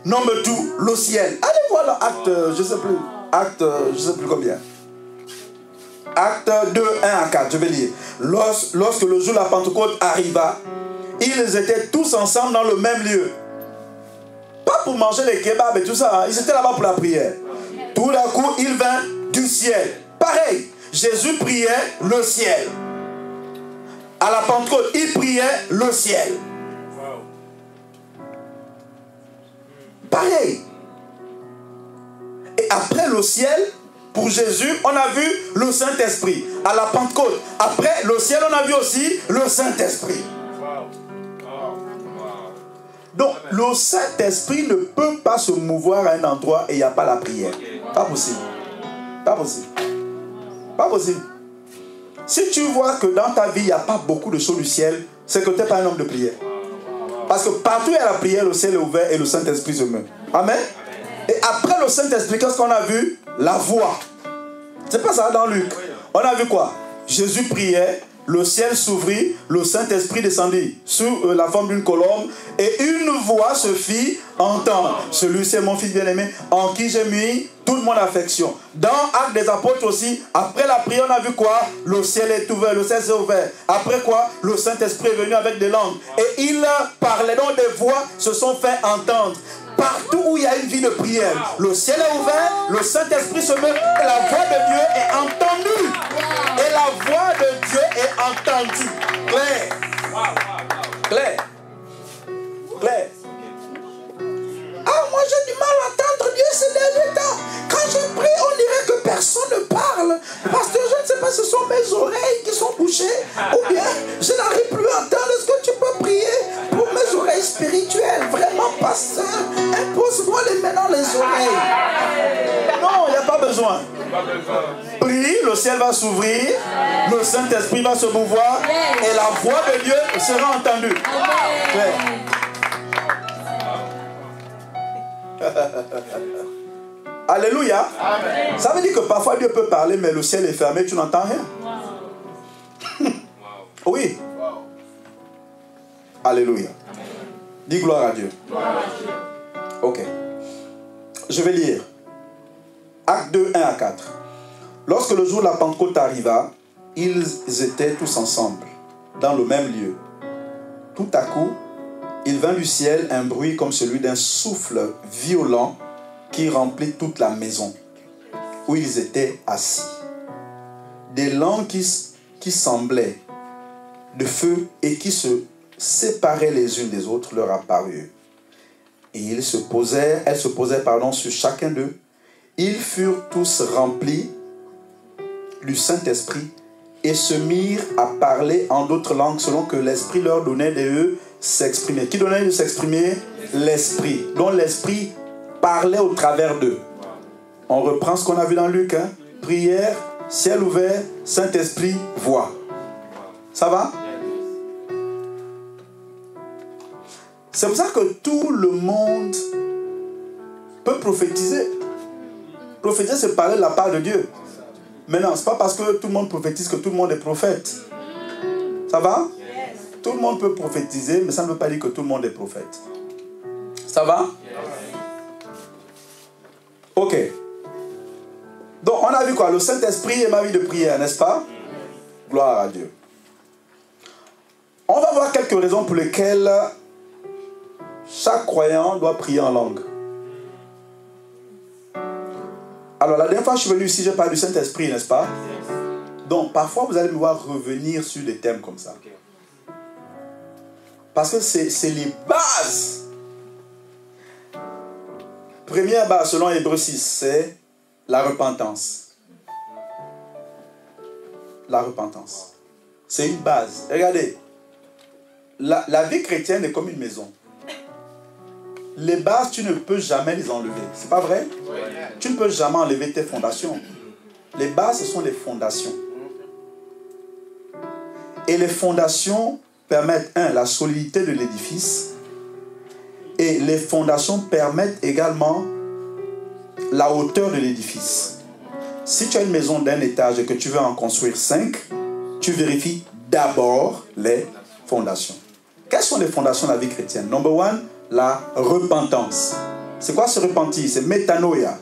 S5: Number 2, le ciel. Allez voir l'acte, je ne sais plus. Acte, je ne sais plus combien. Acte 2, 1 à 4, je vais lire. Lorsque le jour de la Pentecôte arriva, ils étaient tous ensemble dans le même lieu. Pas pour manger les kebabs et tout ça, hein. Ils étaient là-bas pour la prière. Tout d'un coup, il vint du ciel. Pareil, Jésus priait le ciel. À la Pentecôte, il priait le ciel. Pareil. Et après le ciel, pour Jésus, on a vu le Saint-Esprit. À la Pentecôte, après le ciel, on a vu aussi le Saint-Esprit. Donc, le Saint-Esprit ne peut pas se mouvoir à un endroit et il n'y a pas la prière. Pas possible. Pas possible. Pas possible. Si tu vois que dans ta vie, il n'y a pas beaucoup de choses du ciel, c'est que tu n'es pas un homme de prière. Parce que partout où il y a la prière, le ciel est ouvert et le Saint-Esprit se meut. Amen. Et après le Saint-Esprit, qu'est-ce qu'on a vu? La voix. C'est pas ça dans Luc. On a vu quoi? Jésus priait, le ciel s'ouvrit, le Saint-Esprit descendit sous la forme d'une colombe et une voix se fit entendre. Celui-ci est mon fils bien-aimé en qui j'ai mis toute mon affection. Dans Actes des Apôtres aussi, après la prière, on a vu quoi? Le ciel est ouvert, le ciel s'est ouvert. Après quoi? Le Saint-Esprit est venu avec des langues. Et il parlait, donc des voix se sont fait entendre. Partout où il y a une vie de prière, le ciel est ouvert, le Saint-Esprit se met et la voix de Dieu est entendue. Et la voix de Dieu est entendue. Claire. Claire. Claire. Ah, moi j'ai du mal à entendre Dieu ces derniers temps. Quand je prie, on dirait que personne ne parle. Parce que je ne sais pas, ce sont mes oreilles qui sont bouchées. Ou bien, je n'arrive plus à entendre. Est-ce que tu peux prier pour mes oreilles spirituelles? Vraiment, pasteur, impose-moi les mains dans les oreilles. Non, il n'y a pas besoin. Prie, le ciel va s'ouvrir, le Saint-Esprit va se mouvoir et la voix de Dieu sera entendue. Ouais. Alléluia. Amen. Ça veut dire que parfois Dieu peut parler, mais le ciel est fermé, tu n'entends rien. Oui. Alléluia. Dis gloire à Dieu. Ok. Je vais lire. Acte 2, 1 à 4. Lorsque le jour de la Pentecôte arriva, ils étaient tous ensemble, dans le même lieu. Tout à coup, il vint du ciel un bruit comme celui d'un souffle violent qui remplit toute la maison où ils étaient assis. Des langues qui semblaient de feu et qui se séparaient les unes des autres leur apparurent. Et elles se posèrent sur chacun d'eux. Ils furent tous remplis du Saint-Esprit et se mirent à parler en d'autres langues selon que l'Esprit leur donnait de s'exprimer. Qui donnait de s'exprimer? L'Esprit. Donc l'Esprit parlait au travers d'eux. On reprend ce qu'on a vu dans Luc. Hein? Prière, ciel ouvert, Saint-Esprit, voix. Ça va? C'est pour ça que tout le monde peut prophétiser. Prophétiser, c'est parler de la part de Dieu. Mais non, ce n'est pas parce que tout le monde prophétise que tout le monde est prophète. Ça va? Tout le monde peut prophétiser, mais ça ne veut pas dire que tout le monde est prophète. Ça va? Ok. Donc, on a vu quoi? Le Saint-Esprit est ma vie de prière, n'est-ce pas? Gloire à Dieu. On va voir quelques raisons pour lesquelles chaque croyant doit prier en langue. Alors, la dernière fois que je suis venu ici, j'ai parlé du Saint-Esprit, n'est-ce pas? Donc, parfois, vous allez me voir revenir sur des thèmes comme ça. Parce que c'est les bases. Première base, selon Hébreux 6, c'est la repentance. La repentance. C'est une base. Regardez, la vie chrétienne est comme une maison. Les bases, tu ne peux jamais les enlever. C'est pas vrai? Oui. Tu ne peux jamais enlever tes fondations. Les bases, ce sont les fondations. Et les fondations permettent, la solidité de l'édifice. Et les fondations permettent également la hauteur de l'édifice. Si tu as une maison d'un étage et que tu veux en construire 5, tu vérifies d'abord les fondations. Quelles sont les fondations de la vie chrétienne? Number 1, la repentance. C'est quoi se repentir? C'est métanoïa.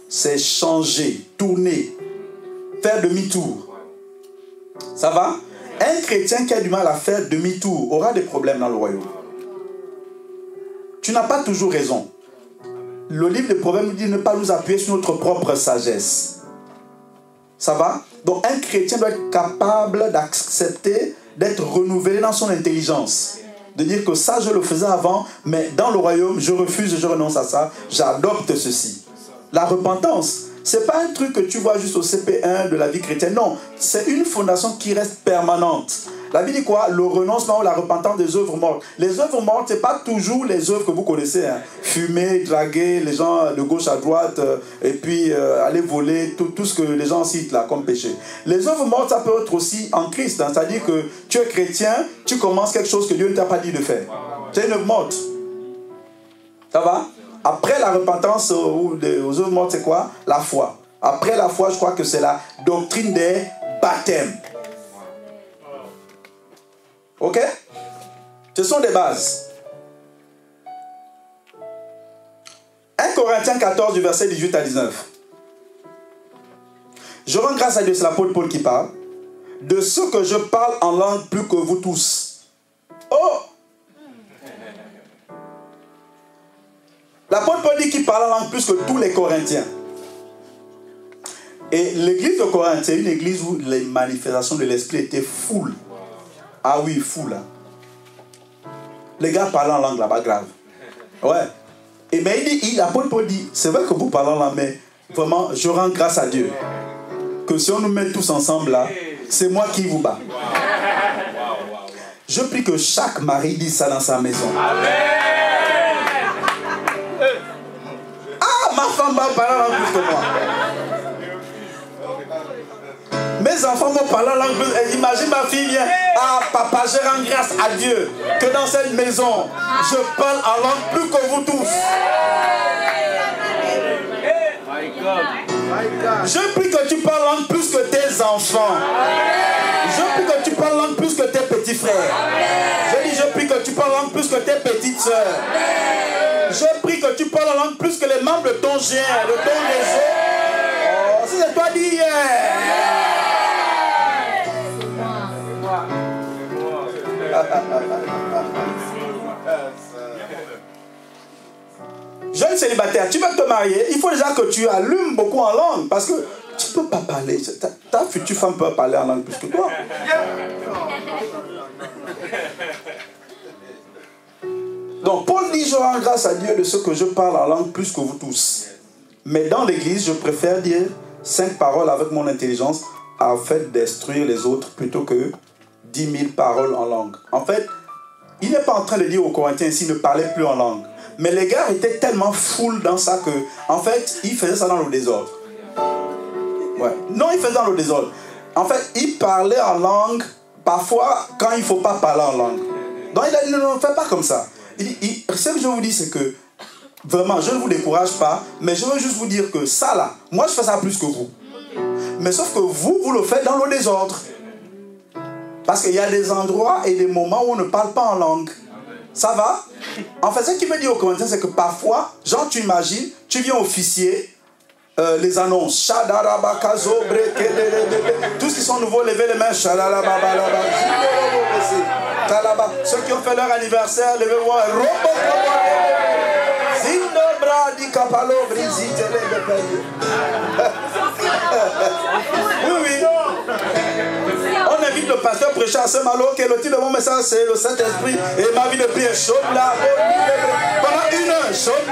S5: C'est changer, tourner, faire demi-tour. Ça va? Un chrétien qui a du mal à faire demi-tour aura des problèmes dans le royaume. Tu n'as pas toujours raison. Le livre des Proverbes nous dit de ne pas nous appuyer sur notre propre sagesse. Ça va? Donc un chrétien doit être capable d'accepter d'être renouvelé dans son intelligence. De dire que ça, je le faisais avant, mais dans le royaume, je refuse, je renonce à ça, j'adopte ceci. La repentance, ce n'est pas un truc que tu vois juste au CP1 de la vie chrétienne. Non, c'est une fondation qui reste permanente. La Bible dit quoi? Le renoncement ou la repentance des œuvres mortes. Les œuvres mortes, ce n'est pas toujours les œuvres que vous connaissez. Hein. Fumer, draguer les gens de gauche à droite, et puis aller voler, tout ce que les gens citent là comme péché. Les œuvres mortes, ça peut être aussi en Christ. Hein. C'est-à-dire que tu es chrétien, tu commences quelque chose que Dieu ne t'a pas dit de faire. C'est une œuvre morte. Ça va? Après la repentance aux œuvres mortes, c'est quoi? La foi. Après la foi, je crois que c'est la doctrine des baptêmes. Ok? Ce sont des bases. 1 Corinthiens 14, du verset 18 à 19. Je rends grâce à Dieu, c'est l'apôtre Paul qui parle, de ce que je parle en langue plus que vous tous. Oh! L'apôtre Paul dit qu'il parle en langue plus que tous les Corinthiens. Et l'église de Corinthe, c'est une église où les manifestations de l'esprit étaient full. Ah oui, fou là. Les gars parlent en langue là-bas, grave. Ouais. Et bien l'apôtre Paul dit, c'est vrai que vous parlez en langue, mais vraiment, je rends grâce à Dieu. Que si on nous met tous ensemble là, c'est moi qui vous bats. Je prie que chaque mari dise ça dans sa maison. Ah, ma femme va parler en langue plus que moi. Mes enfants vont parler en langue plus. Imagine ma fille vient. Ah papa, je rends grâce à Dieu que dans cette maison, je parle en langue plus que vous tous. Je prie que tu parles en langue plus que tes enfants. Je prie que tu parles en langue plus que tes petits frères. Je prie que tu parles en langue plus que tes petites sœurs. Je prie que tu parles en langue plus que les membres de ton gien, de ton réseau. Oh, c'est toi d'hier. Jeune célibataire, tu vas te marier, il faut déjà que tu allumes beaucoup en langue parce que tu ne peux pas parler. Ta future femme peut parler en langue plus que toi. Donc Paul dit, je rends grâce à Dieu de ce que je parle en langue plus que vous tous. Mais dans l'église, je préfère dire 5 paroles avec mon intelligence a fait destruire les autres plutôt que 10 000 paroles en langue. En fait, il n'est pas en train de dire aux Corinthiens s'ils ne parlaient plus en langue. Mais les gars étaient tellement full dans ça que, en fait, ils faisaient ça dans le désordre. Ouais. Non, ils faisaient dans le désordre. En fait, ils parlaient en langue, parfois, quand il ne faut pas parler en langue. Donc, il a dit, non, faites pas comme ça. Ce que je vous dis, c'est que, vraiment, je ne vous décourage pas, mais je veux juste vous dire que ça, là, moi, je fais ça plus que vous. Mais sauf que vous le faites dans le désordre. Parce qu'il y a des endroits et des moments où on ne parle pas en langue. Ça va? En fait, ce qu'il me dit aux Corinthiens, c'est que parfois, genre, tu imagines, tu viens officier les annonces. Tous qui sont nouveaux, levez les mains. Ceux qui ont fait leur anniversaire, levez-moi. Oui, oui. On invite le pasteur prêcher à Saint-Malo, qui est le titre de mon message, c'est le Saint-Esprit. Et ma vie de prière chaude là. Pendant une heure, chaude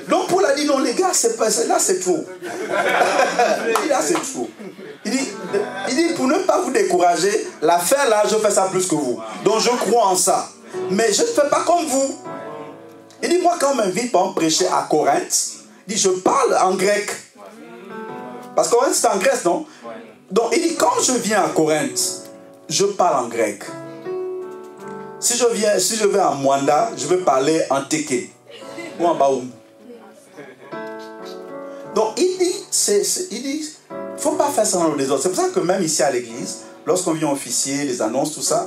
S5: donc Paul a dit non les gars, là c'est trop. Là c'est trop. Il dit pour ne pas vous décourager, l'affaire là je fais ça plus que vous. Donc je crois en ça. Mais je ne fais pas comme vous. Il dit moi quand on m'invite pour prêcher à Corinthe, il dit je parle en grec. Parce que Corinthe c'est en Grèce, non? Donc il dit quand je viens à Corinthe, je parle en grec. Si je vais à Mwanda, je vais parler en Teke ou en Baoum. Donc il dit, il ne faut pas faire ça dans le désordre. C'est pour ça que même ici à l'église, lorsqu'on vient officier, les annonces, tout ça,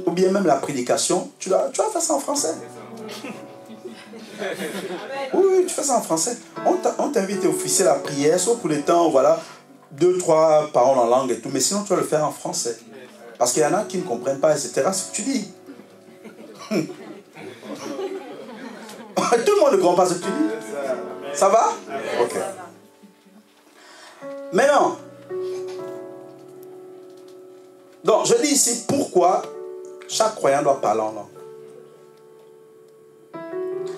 S5: ou bien même la prédication, tu vas faire ça en français. Oui, tu fais ça en français. On t'invite à officier la prière, sauf pour les temps, voilà, 2-3 paroles en langue et tout, mais sinon tu vas le faire en français. Parce qu'il y en a qui ne comprennent pas, etc. Ce que tu dis. Tout le monde ne comprend pas ce que tu dis. Ça va? Ok. Maintenant, donc je dis ici pourquoi chaque croyant doit parler en langue.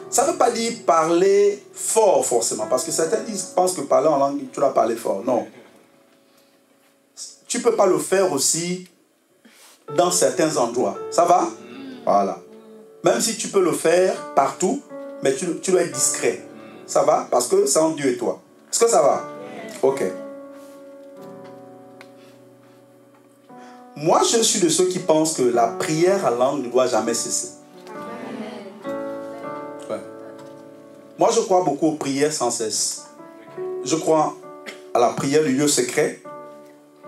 S5: Ça ne veut pas dire parler fort forcément, parce que certains pensent que parler en langue, tu dois parler fort. Non. Tu ne peux pas le faire aussi dans certains endroits. Ça va? Voilà. Même si tu peux le faire partout, mais tu dois être discret. Ça va? Parce que c'est entre Dieu et toi. Est-ce que ça va? Ok. Moi, je suis de ceux qui pensent que la prière en langue ne doit jamais cesser. Ouais. Moi, je crois beaucoup aux prières sans cesse. Je crois à la prière du lieu secret,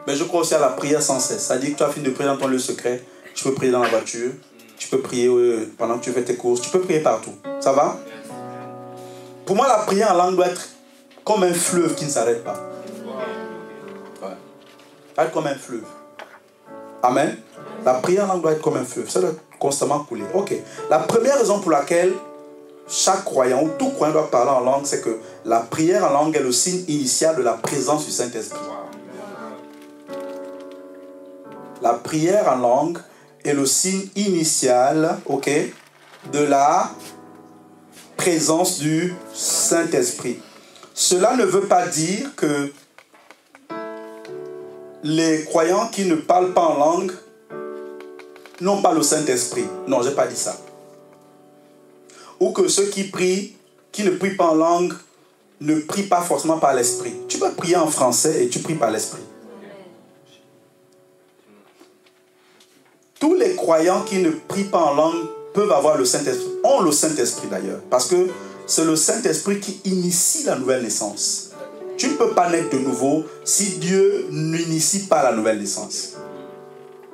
S5: mais je crois aussi à la prière sans cesse. C'est-à-dire que tu as fini de prier dans ton lieu secret, tu peux prier dans la voiture, tu peux prier pendant que tu fais tes courses, tu peux prier partout. Ça va? Pour moi, la prière en langue doit être comme un fleuve qui ne s'arrête pas. Ouais. Ça doit être comme un fleuve. Amen. La prière en langue doit être comme un fleuve. Ça doit constamment couler. Ok. La première raison pour laquelle chaque croyant ou tout croyant doit parler en langue, c'est que la prière en langue est le signe initial de la présence du Saint-Esprit. La prière en langue est le signe initial, ok, de la présence du Saint-Esprit. Cela ne veut pas dire que les croyants qui ne parlent pas en langue n'ont pas le Saint-Esprit. Non, je n'ai pas dit ça. Ou que ceux qui prient, qui ne prient pas en langue, ne prient pas forcément par l'Esprit. Tu peux prier en français et tu pries par l'Esprit. Tous les croyants qui ne prient pas en langue peuvent avoir le Saint-Esprit. Ont le Saint-Esprit d'ailleurs. Parce que c'est le Saint-Esprit qui initie la nouvelle naissance. Tu ne peux pas naître de nouveau si Dieu n'initie pas la nouvelle naissance.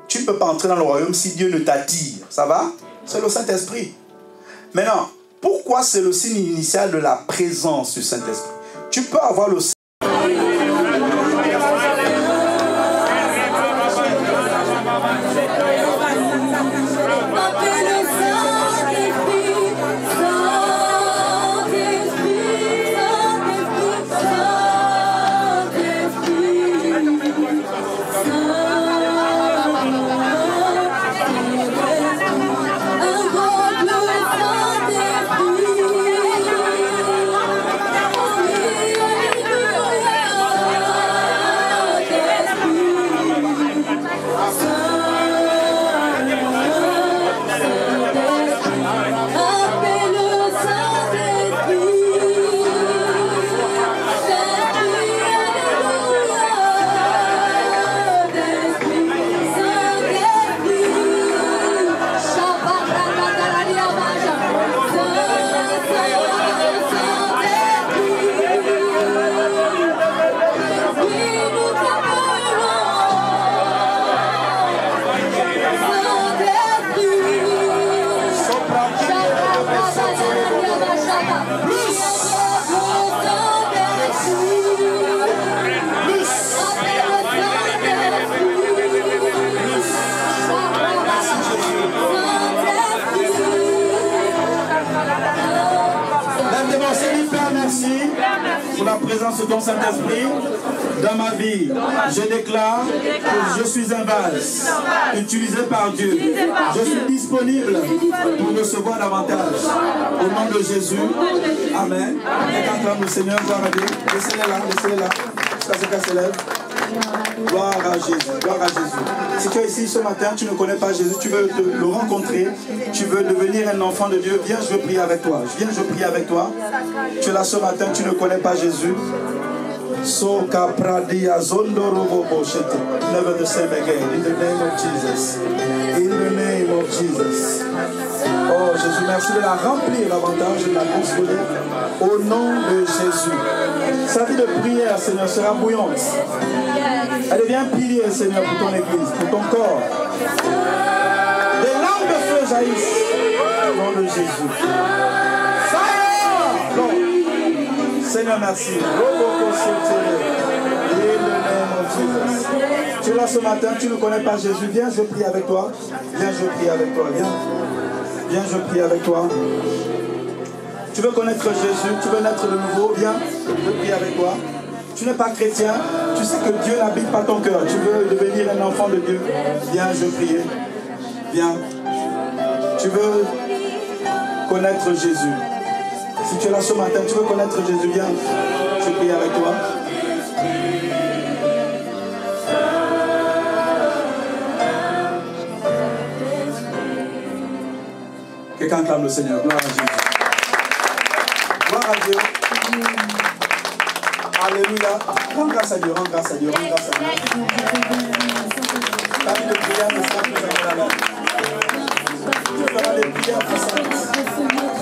S5: Tu ne peux pas entrer dans le royaume si Dieu ne t'attire. Ça va? C'est le Saint-Esprit. Maintenant, pourquoi c'est le signe initial de la présence du Saint-Esprit? Tu peux avoir le
S1: Un grand bleu
S5: sous la présence de ton Saint-Esprit, dans ma vie, je déclare que je suis un vase utilisé par Dieu. Je suis disponible pour recevoir davantage. Au nom de Jésus. Amen. Et acclame le Seigneur, gloire à Dieu. Laissez-les là, jusqu'à ce qu'elle se lève. Gloire à Jésus, gloire à Jésus. Si tu es ici ce matin, tu ne connais pas Jésus, tu veux le rencontrer, tu veux devenir un enfant de Dieu, viens, je veux prier avec toi. Viens, je prie avec toi. Tu es là ce matin, tu ne connais pas Jésus. Soka pradia zondorobo boshete. Never the same again. In the name of Jesus. In the name of Jesus. Oh Jésus, merci de la remplir davantage, de la consoler. Au nom de Jésus. Sa vie de prière, Seigneur, sera bouillante. Elle devient un pilier, Seigneur, pour ton église, pour ton corps. Des lampes de feu jaillissent. Au nom de Jésus. Fire! Non. Seigneur, merci. Tu es là ce matin, tu ne connais pas Jésus. Viens, je prie avec toi. Viens, je prie avec toi. Viens. Viens, je prie avec toi. Tu veux connaître Jésus, tu veux naître de nouveau. Viens, je prie avec toi. Tu n'es pas chrétien, tu sais que Dieu n'habite pas ton cœur. Tu veux devenir un enfant de Dieu. Viens, je prie. Viens. Tu veux connaître Jésus. Si tu es là ce matin, tu veux connaître Jésus, viens, je prie avec toi. Quelqu'un clame le Seigneur, gloire à Jésus. Gloire à Dieu. Alléluia. Rends grâce à Dieu, rends grâce à Dieu, rends grâce à Dieu. Ta vie de prière ne sera plus jamais la même. Tu feras des prières puissantes.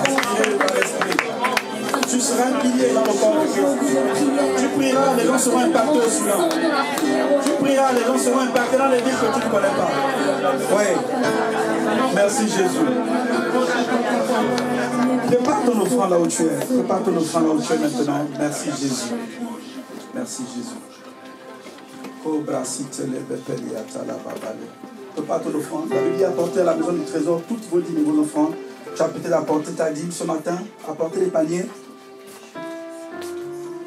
S5: Inspirées par l'Esprit. Tu seras un pilier dans le corps de Christ. Tu prieras, les gens seront impactés au soudain. Tu prieras, les gens seront impactés dans les villes que tu ne connais pas. Oui. Merci Jésus. Prépare ton offrande là où tu es. Prépare ton offrande là où tu es maintenant. Merci Jésus. Merci Jésus. Prépare ton offrande. La Bible dit apporter à la maison du trésor toutes vos dîmes et vos offrandes. Tu as peut-être apporté ta dîme ce matin. Apporter les paniers.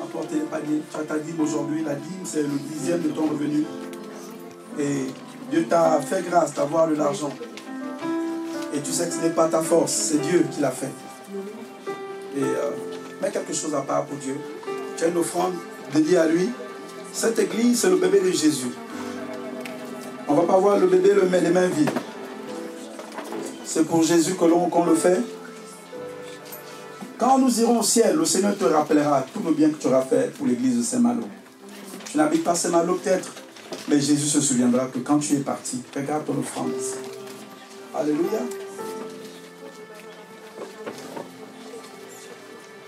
S5: Apporter les paniers. Tu as ta dîme aujourd'hui. La dîme, c'est le 10e de ton revenu. Et Dieu t'a fait grâce d'avoir de l'argent. Et tu sais que ce n'est pas ta force, c'est Dieu qui l'a fait. Et mets quelque chose à part pour Dieu. Tu as une offrande dédiée à lui. Cette église, c'est le bébé de Jésus. On ne va pas voir le bébé les mains vides. C'est pour Jésus qu'on le fait. Quand nous irons au ciel, le Seigneur te rappellera tout le bien que tu auras fait pour l'église de Saint-Malo. Tu n'habites pas Saint-Malo peut-être, mais Jésus se souviendra que quand tu es parti, regarde ton offrande ici. Alléluia.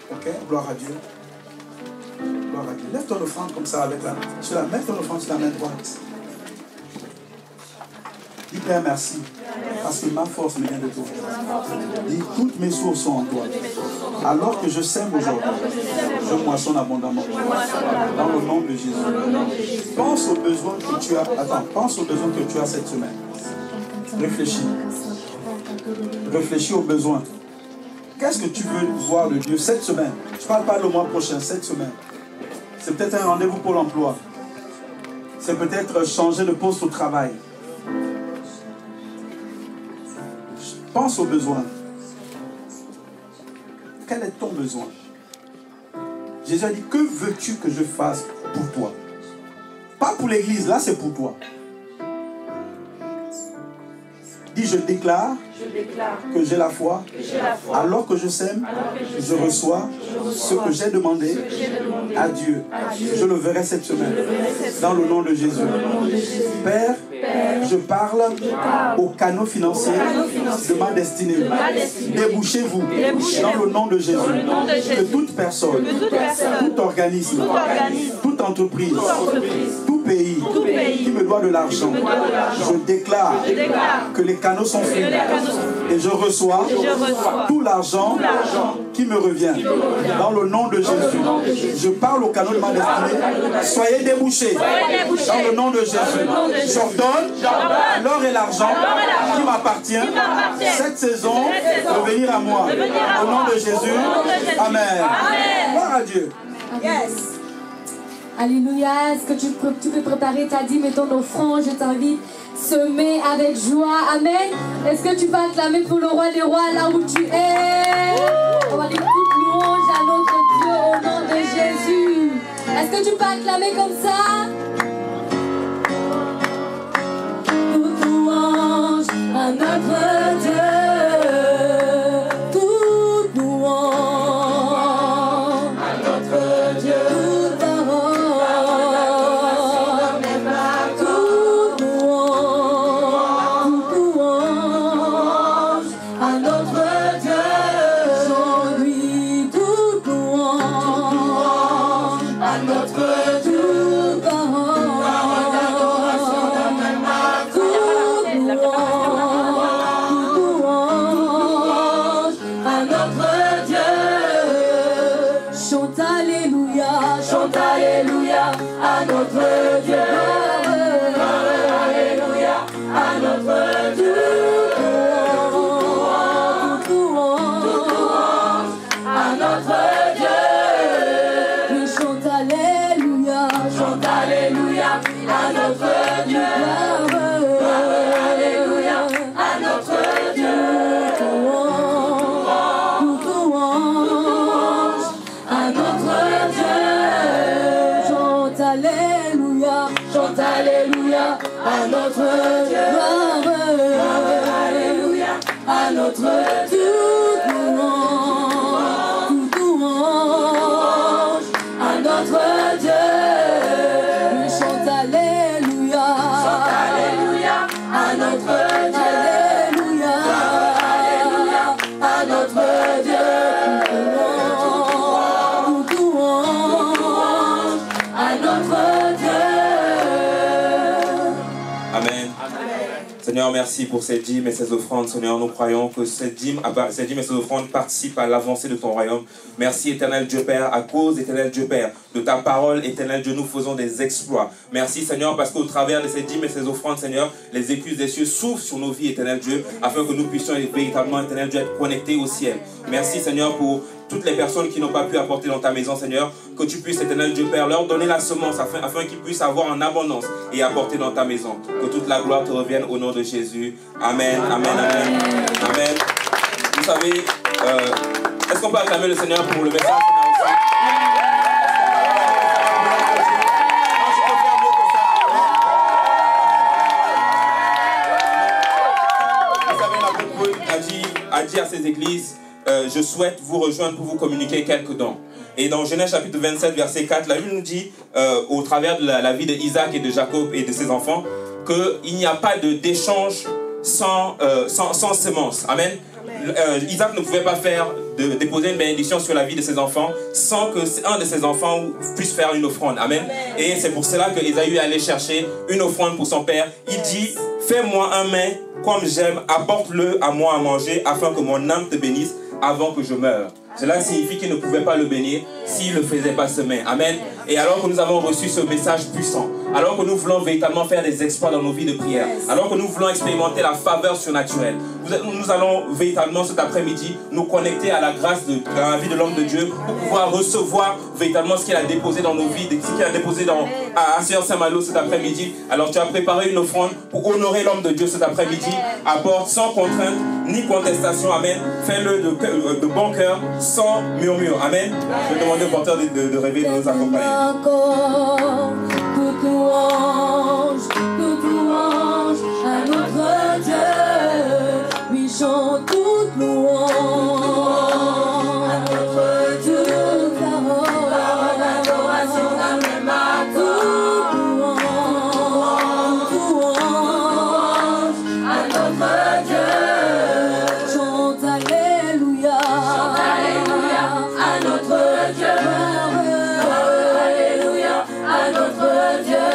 S5: Ok, gloire à Dieu. Gloire à Dieu. Lève ton offrande comme ça avec la main. Mets ton offrande sur la main droite. Dis Père merci. Parce que ma force me vient de toi. Dis toutes mes sources sont en toi. Alors que je sème aujourd'hui, je moissonne abondamment. Dans le nom de Jésus. Pense aux besoins que tu as. Attends, pense aux besoins que tu as cette semaine. Réfléchis. Réfléchis aux besoins. Qu'est-ce que tu veux voir de Dieu cette semaine? Je ne parle pas le mois prochain, cette semaine. C'est peut-être un rendez-vous pour l'emploi. C'est peut-être changer de poste au travail. Pense aux besoins. Quel est ton besoin? Jésus a dit, que veux-tu que je fasse pour toi? Pas pour l'église, là c'est pour toi. Dis, je déclare que j'ai la foi. Alors que je sème, je reçois ce que j'ai demandé à Dieu. Je le verrai cette semaine. Dans le nom de Jésus. Père, je parle aux canaux financiers de ma destinée. Débouchez-vous dans le nom de Jésus. Que toute personne, tout organisme, toute entreprise, tout pays qui me doit de l'argent, je déclare que les canaux sont faits et je reçois tout l'argent qui me revient. Dans le nom de Jésus. Je parle au canaux de ma destinée. Soyez débouchés. Dans le nom de Jésus. J'ordonne l'or et l'argent qui m'appartient cette saison de venir à moi. Au nom de Jésus. Amen. Gloire à Dieu.
S3: Yes.
S1: Alléluia. Est-ce que tu peux préparer ta dîme et ton offrande? Je t'invite. Semer avec joie. Amen. Est-ce que tu peux acclamer pour le roi des rois là où tu es? On va dire toute louange à notre Dieu au nom de Jésus. Est-ce que tu peux acclamer comme ça? Toute louange à notre Dieu. Toute louange à notre Dieu.
S4: Seigneur, merci pour cette dîme et ces offrandes. Seigneur, nous croyons que cette dîme et ces offrandes participent à l'avancée de ton royaume. Merci, éternel Dieu Père, à cause, éternel Dieu Père, de ta parole, éternel Dieu, nous faisons des exploits. Merci, Seigneur, parce qu'au travers de ces dîmes et ces offrandes, Seigneur, les écluses des cieux s'ouvrent sur nos vies, éternel Dieu, afin que nous puissions véritablement, éternel Dieu, être connectés au ciel. Merci, Seigneur, pour toutes les personnes qui n'ont pas pu apporter dans ta maison, Seigneur, que tu puisses, éternel Dieu Père, leur donner la semence afin qu'ils puissent avoir en abondance et apporter dans ta maison. Que toute la gloire te revienne au nom de Jésus. Amen, amen, amen, amen. Vous savez, est-ce qu'on peut acclamer le Seigneur pour le message qu'on a reçu? Vous savez, l'apôtre a dit à ces églises, je souhaite vous rejoindre pour vous communiquer quelques dons. Et dans Genèse chapitre 27, verset 4, la Bible nous dit, au travers de la vie d'Isaac et de Jacob et de ses enfants, qu'il n'y a pas d'échange sans semence. Amen. Isaac ne pouvait pas déposer une bénédiction sur la vie de ses enfants sans que un de ses enfants puisse faire une offrande. Amen. Et c'est pour cela que Ésaü est allé chercher une offrande pour son père. Il dit, fais-moi un mets comme j'aime, apporte-le à moi à manger afin que mon âme te bénisse avant que je meure. Cela signifie qu'il ne pouvait pas le bénir s'il ne le faisait pas ce mets. Amen. Et alors que nous avons reçu ce message puissant, alors que nous voulons véritablement faire des exploits dans nos vies de prière, alors que nous voulons expérimenter la faveur surnaturelle, nous allons véritablement cet après-midi nous connecter à la grâce de la vie de l'homme de Dieu pour pouvoir recevoir véritablement ce qu'il a déposé dans nos vies, ce qu'il a déposé à Sœur Saint-Malo cet après-midi. Alors tu as préparé une offrande pour honorer l'homme de Dieu cet après-midi. Apporte sans contrainte ni contestation. Amen. Fais-le de bon cœur, sans murmure. Amen. Je vais demander au porteur de rêver de nous accompagner.
S1: Toute louange à notre Dieu. Lui chante toute louange à notre Dieu. Parole d'adoration d'un même accord. Toute louange à notre Dieu. Chante alléluia. Chante alléluia à notre Dieu. Alléluia à notre Dieu.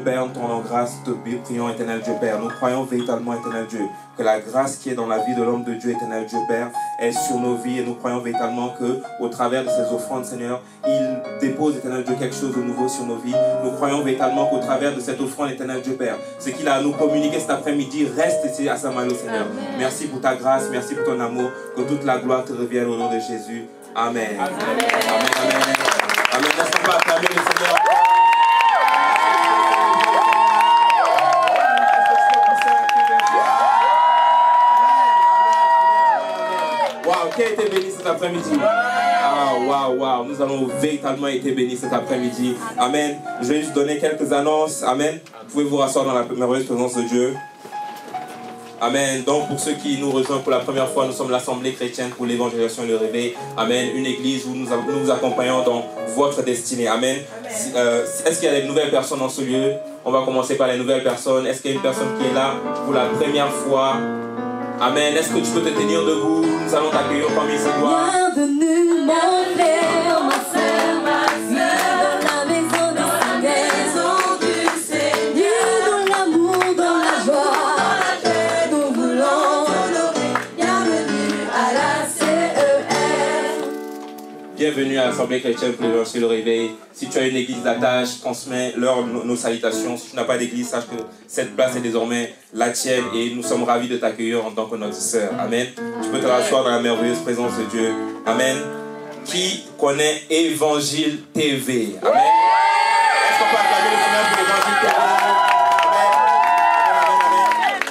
S4: Père, nous rendons grâce, te prions, éternel Dieu Père. Nous croyons véritablement, éternel Dieu, que la grâce qui est dans la vie de l'homme de Dieu, éternel Dieu Père, est sur nos vies. Et nous croyons véritablement que, au travers de ces offrandes, Seigneur, il dépose, éternel Dieu, quelque chose de nouveau sur nos vies. Nous croyons véritablement qu'au travers de cette offrande, éternel Dieu Père, ce qu'il a à nous communiquer cet après-midi reste ici à Saint-Malo, Seigneur. Amen. Merci pour ta grâce, merci pour ton amour. Que toute la gloire te revienne au nom de Jésus. Amen. Amen. Amen. Amen. Amen. Laisse-nous pas acclamer le Seigneur. Waouh, qui a été béni cet après-midi? Waouh, nous allons véritablement été bénis cet après-midi. Amen. Je vais juste donner quelques annonces. Amen. Vous pouvez vous rasseoir dans la merveilleuse présence de Dieu. Amen. Donc, pour ceux qui nous rejoignent pour la première fois, nous sommes l'Assemblée chrétienne pour l'évangélisation et le réveil. Amen. Une église où nous vous accompagnons dans votre destinée. Amen. Est-ce qu'il y a des nouvelles personnes dans ce lieu? On va commencer par les nouvelles personnes. Est-ce qu'il y a une personne qui est là pour la première fois? Amen. Est-ce que tu peux te tenir debout? Nous allons t'accueillir parmi ces doigts.
S1: Bienvenue mon frère, ma soeur, dans la maison du Seigneur, dans l'amour, dans la joie, nous voulons t'honorer. Bienvenue à la CER.
S4: Bienvenue à l'Assemblée chrétienne pour l'évangile et le réveil. Si tu as une église d'attache, transmets-leur nos salutations. Si tu n'as pas d'église, sache que cette place est désormais la tienne et nous sommes ravis de t'accueillir en tant que notre sœur. Amen. Tu peux te rasseoir dans la merveilleuse présence de Dieu. Amen. Qui connaît Évangile TV? Amen. Est-ce qu'on peut acclamer le Seigneur pour l'Évangile TV?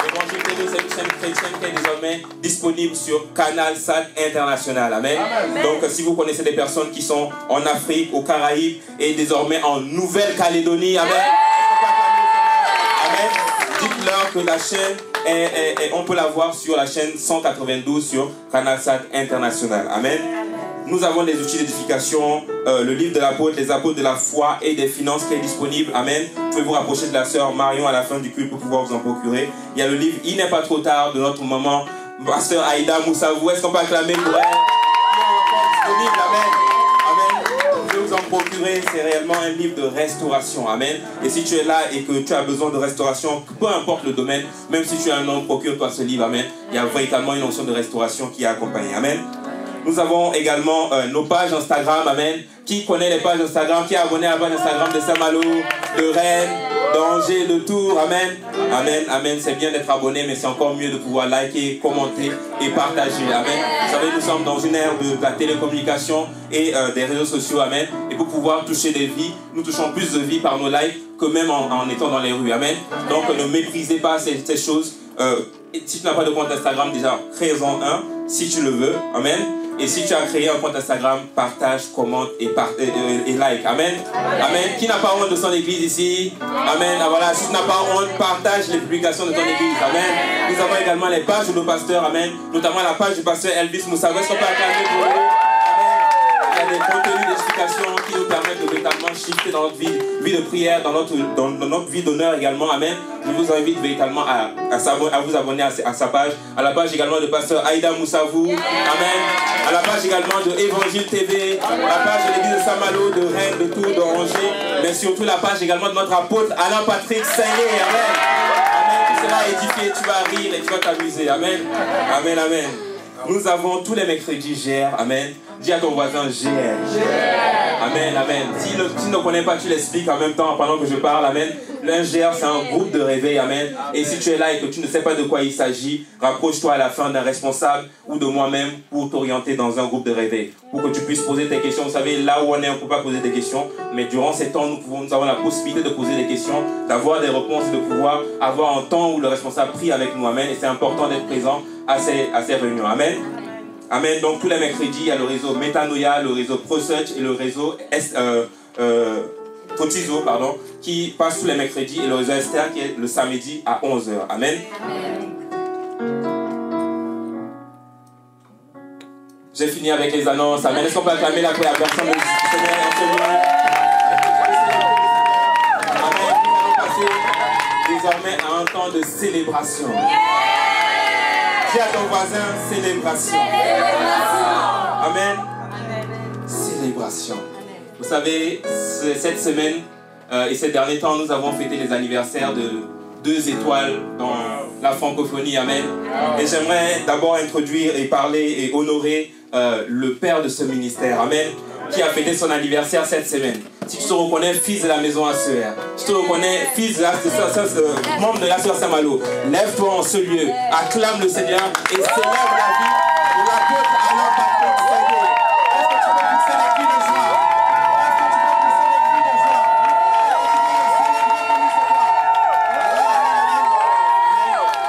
S4: L'Évangile TV, c'est une chaîne chrétienne qui est désormais disponible sur Canal Sat International. Amen. Amen. Donc, si vous connaissez des personnes qui sont en Afrique, aux Caraïbes et désormais en Nouvelle-Calédonie, amen. Amen. Dites-leur que la chaîne on peut la voir sur la chaîne 192 sur Canal Sat International. Amen. Nous avons des outils d'édification, le livre de l'apôtre, les apôtres de la foi et des finances qui est disponible. Amen. Vous pouvez vous rapprocher de la sœur Marion à la fin du culte pour pouvoir vous en procurer. Il y a le livre Il n'est pas trop tard de notre maman, pasteur Aïda Moussavou. Est-ce qu'on peut acclamer pour elle? Disponible. Amen. Amen. Vous pouvez vous en procurer. C'est réellement un livre de restauration. Amen. Et si tu es là et que tu as besoin de restauration, peu importe le domaine, même si tu es un homme, procure-toi ce livre. Amen. Il y a véritablement une notion de restauration qui est accompagnée. Amen. Nous avons également nos pages Instagram. Amen. Qui connaît les pages Instagram? Qui est abonné à la page Instagram de Saint-Malo, de Rennes, d'Angers, de Tours? Amen. Amen. Amen. C'est bien d'être abonné, mais c'est encore mieux de pouvoir liker, commenter et partager. Amen. Vous savez, nous sommes dans une ère de la télécommunication et des réseaux sociaux. Amen. Et pour pouvoir toucher des vies, nous touchons plus de vies par nos likes que même en étant dans les rues. Amen. Donc ne méprisez pas ces choses. Si tu n'as pas de compte Instagram, déjà, crée-en un si tu le veux. Amen. Et si tu as créé un compte Instagram, partage, commente et like. Amen. Amen. Qui n'a pas honte de son église ici? Amen. Ah, voilà. Si tu n'as pas honte, partage les publications de ton église. Amen. Nous avons également les pages de nos pasteurs. Amen. Notamment la page du pasteur Elvis Moussavou. Est-ce qu'on peut acclamer pour lui? Il y a des contenus d'explication qui nous permettent de véritablement shifter dans notre vie de prière, dans notre vie d'honneur également. Amen. Je vous invite véritablement à vous abonner à sa page, à la page également de pasteur Aïda Moussavou. Amen. À la page également de Évangile TV, à la page de l'église de Saint-Malo, de Rennes, de Tours, d'Angers, mais surtout la page également de notre apôtre Alain Patrick Saillé. Amen. Amen. Tout cela édifié, tu vas rire et tu vas t'amuser. Amen. Amen, amen. Nous avons tous les mercredis GR. Amen. Dis à ton voisin GR. Amen, amen. Si tu ne connais pas, tu l'expliques en même temps pendant que je parle. Amen. L'ingr, c'est un groupe de réveil. Amen. Et si tu es là et que tu ne sais pas de quoi il s'agit, rapproche-toi à la fin d'un responsable ou de moi-même pour t'orienter dans un groupe de réveil. Pour que tu puisses poser tes questions. Vous savez, là où on est, on ne peut pas poser des questions. Mais durant ces temps, nous avons la possibilité de poser des questions, d'avoir des réponses et de pouvoir avoir un temps où le responsable prie avec nous. Amen. Et c'est important d'être présent à ces réunions. Amen. Amen. Donc tous les mercredis, il y a le réseau Metanoia, le réseau ProSearch et le réseau Potizo, pardon, qui passe tous les mercredis, et le réseau Esther qui est le samedi à 11h. Amen. J'ai fini avec les annonces. Amen. Est-ce qu'on peut acclamer la première personne du Seigneur en ce moment? Amen. Nous allons passer désormais à un temps de célébration. Dis à ton voisin, célébration. Amen. Célébration. Vous savez, cette semaine, Et ces derniers temps, nous avons fêté les anniversaires de 2 étoiles dans la francophonie. Amen. Et j'aimerais d'abord introduire et parler et honorer le père de ce ministère. Amen. Qui a fêté son anniversaire cette semaine. Si tu te reconnais fils de la maison ACR, si tu te reconnais fils de membre de la sœur Saint-Malo, lève-toi en ce lieu, acclame le Seigneur et célèbre la vie de l'apôtre Alain Patrick Ségué. Est-ce que tu peux pousser les cris de joie? Est-ce que tu peux pousser les cris de joie?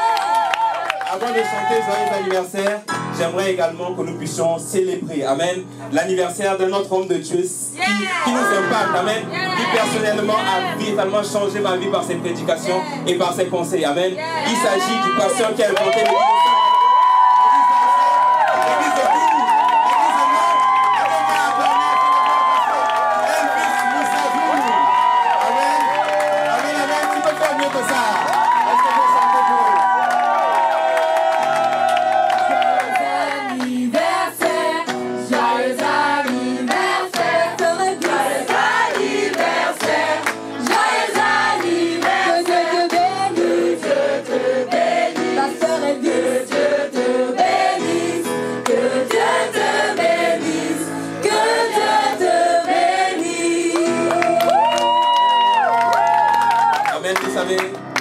S4: Avant de chanter joyeux anniversaire, j'aimerais également que nous puissions célébrer, amen, l'anniversaire de notre homme de Dieu qui nous impacte, amen, qui personnellement a véritablement changé ma vie par ses prédications et par ses conseils, amen. Il s'agit du pasteur qui a inventé l'église de Bourg, l'église de Mont, avec un abonné, Elvis Moussavou, amen, amen, amen, tu peux faire mieux que ça. Est-ce que vous chantez pour eux?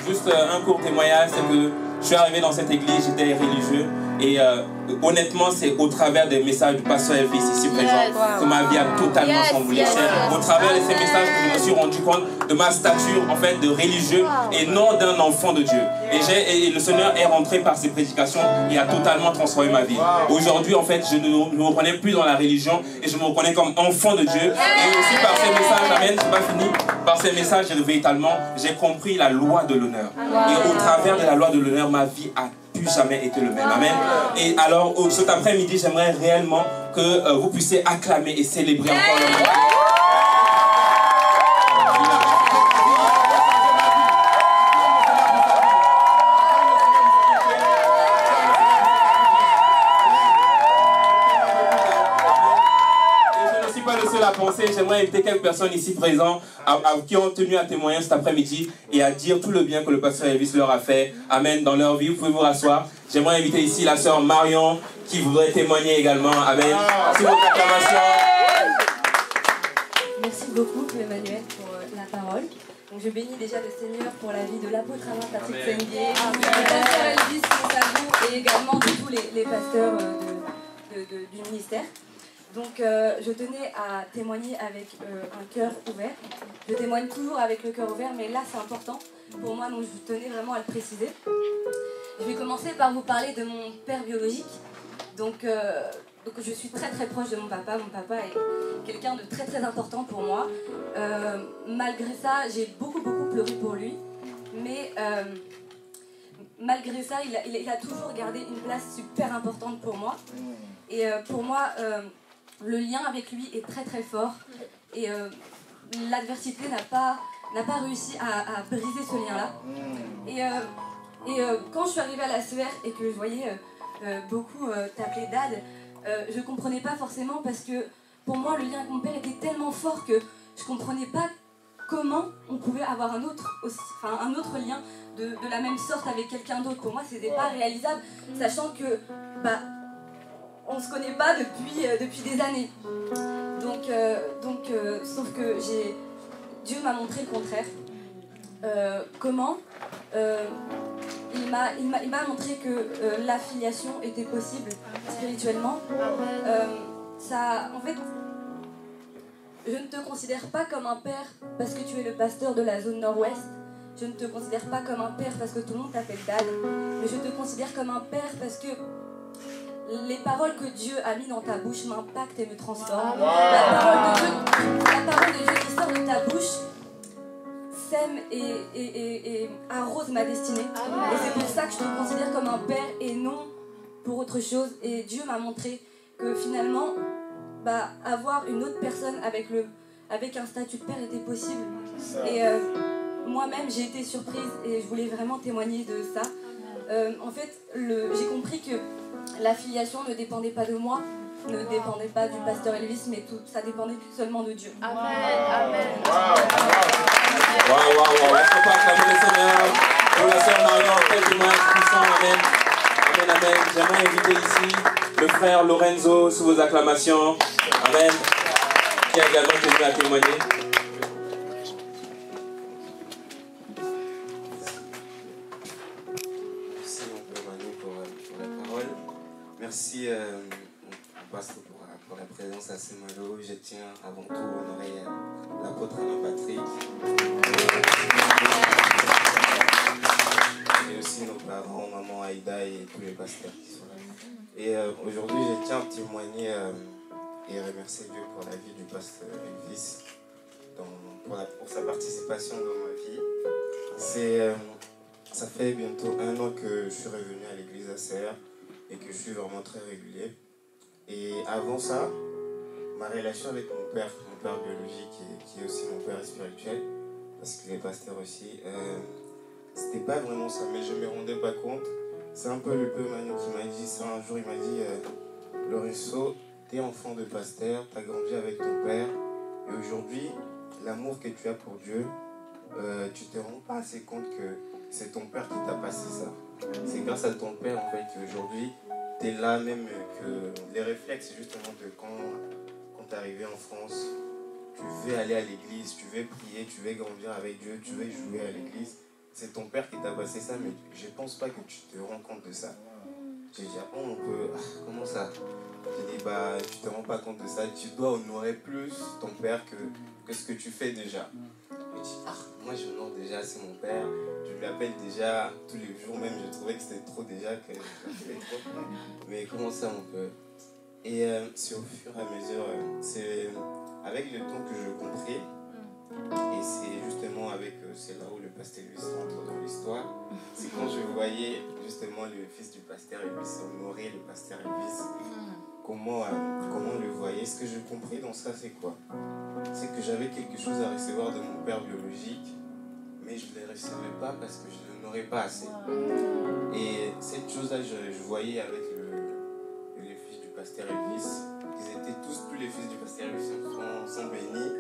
S4: Juste un court témoignage, c'est que je suis arrivé dans cette église, j'étais religieux et honnêtement c'est au travers des messages du pasteur Elvis ici présent que ma vie a totalement chamboulé. C'est au travers de ces messages que je me suis rendu compte de ma stature en fait de religieux et non d'un enfant de Dieu. Et le Seigneur est rentré par ses prédications et a totalement transformé ma vie. Aujourd'hui en fait je ne me reconnais plus dans la religion et je me reconnais comme enfant de Dieu. Et aussi par ces messages, amen, c'est pas fini, par ces messages véritablement j'ai compris la loi de l'honneur. Et au travers de la loi de l'honneur, ma vie a plus jamais été le même. Amen. Et alors, cet après-midi, j'aimerais réellement que vous puissiez acclamer et célébrer encore le monde. À penser, j'aimerais inviter quelques personnes ici présentes qui ont tenu à témoigner cet après-midi et à dire tout le bien que le pasteur Elvis leur a fait, amen, dans leur vie. Vous pouvez vous rasseoir. J'aimerais inviter ici la sœur Marion qui voudrait témoigner également, amen. C'est votre acclamation.
S6: Merci beaucoup Emmanuel pour la parole. Donc je bénis déjà le Seigneur pour la vie de l'apôtre Alain Patrick Ségué, du pasteur Elvis Moussavou et également de tous les pasteurs du ministère. Donc je tenais à témoigner avec un cœur ouvert. Je témoigne toujours avec le cœur ouvert, mais là c'est important pour moi, donc je tenais vraiment à le préciser. Je vais commencer par vous parler de mon père biologique. Donc je suis très très proche de mon papa. Mon papa est quelqu'un de très très important pour moi. Malgré ça, j'ai beaucoup pleuré pour lui. Mais malgré ça, il a toujours gardé une place super importante pour moi. Et pour moi... le lien avec lui est très très fort et l'adversité n'a pas réussi à briser ce lien-là. Et quand je suis arrivée à la CER et que je voyais beaucoup t'appeler Dad, je ne comprenais pas forcément parce que pour moi le lien avec mon père était tellement fort que je ne comprenais pas comment on pouvait avoir un autre lien de la même sorte avec quelqu'un d'autre. Pour moi c'était pas réalisable, sachant que on se connaît pas depuis des années. Sauf que Dieu m'a montré le contraire. Comment il m'a montré que l'affiliation était possible spirituellement. En fait, je ne te considère pas comme un père parce que tu es le pasteur de la zone nord-ouest. Je ne te considère pas comme un père parce que tout le monde t'appelle Dad. Mais je te considère comme un père parce que les paroles que Dieu a mis dans ta bouche m'impactent et me transforment. La parole de Dieu qui sort de ta bouche sème et arrose ma destinée. Et c'est pour ça que je te considère comme un père et non pour autre chose. Et Dieu m'a montré que finalement, avoir une autre personne avec un statut de père était possible. Et moi-même, j'ai été surprise et je voulais vraiment témoigner de ça. En fait, j'ai compris que l'affiliation ne dépendait pas de moi, ne dépendait pas du pasteur Elvis, mais tout ça dépendait seulement de Dieu.
S2: Amen. Amen.
S4: Waouh. Est-ce qu'on peut acclamer le Seigneur pour la sœur Marion, quel témoignage puissant. Amen. Amen. J'aimerais inviter ici le frère Lorenzo sous vos acclamations. Amen. Qui a également tenu à témoigner.
S7: Merci mon père Manu pour la parole. Merci pasteur pour la présence à Saint-Malo. Je tiens avant tout à honorer l'apôtre Alain Patrick. Et aussi nos parents, maman Aïda et tous les pasteurs qui sont là. Et aujourd'hui, je tiens à témoigner et remercier Dieu pour la vie du pasteur Elvis, pour sa participation dans ma vie. Ça fait bientôt 1 an que je suis revenu à l'église ACR et que je suis vraiment très régulier. Et avant ça, ma relation avec mon père biologique qui est aussi mon père spirituel, parce qu'il est pasteur aussi, c'était pas vraiment ça, mais je me rendais pas compte. C'est un peu le peu Manu qui m'a dit ça un jour. Il m'a dit Lorenzo, t'es enfant de pasteur, t'as grandi avec ton père, et aujourd'hui, l'amour que tu as pour Dieu, tu te rends pas assez compte que c'est ton père qui t'a passé ça. C'est grâce à ton père en fait qu'aujourd'hui, t'es là même que les réflexes justement de quand t'es arrivé en France, tu veux aller à l'église, tu veux prier, tu veux grandir avec Dieu, tu veux jouer à l'église. C'est ton père qui t'a passé ça, mais je pense pas que tu te rends compte de ça. J'ai dit, comment ça? J'ai dit, tu te rends pas compte de ça, tu dois honorer plus ton père que ce que tu fais déjà. J'ai dit, moi je honore déjà, c'est mon père, je lui appelle déjà tous les jours, même je trouvais que c'était trop déjà, que j'appelais trop. Mais comment ça mon père? Et c'est au fur et à mesure, c'est avec le temps que je compris. Et c'est justement c'est là où le pasteur Elvis rentre dans l'histoire. C'est quand je voyais justement le fils du pasteur Elvis honorer le pasteur Elvis. Comment on le voyait. Ce que j'ai compris dans ça, c'est quoi? C'est que j'avais quelque chose à recevoir de mon père biologique, mais je ne les recevais pas parce que je ne l'honorais pas assez. Et cette chose-là, je voyais avec le fils du pasteur Elvis. Ils étaient tous les fils du pasteur Elvis sont bénis.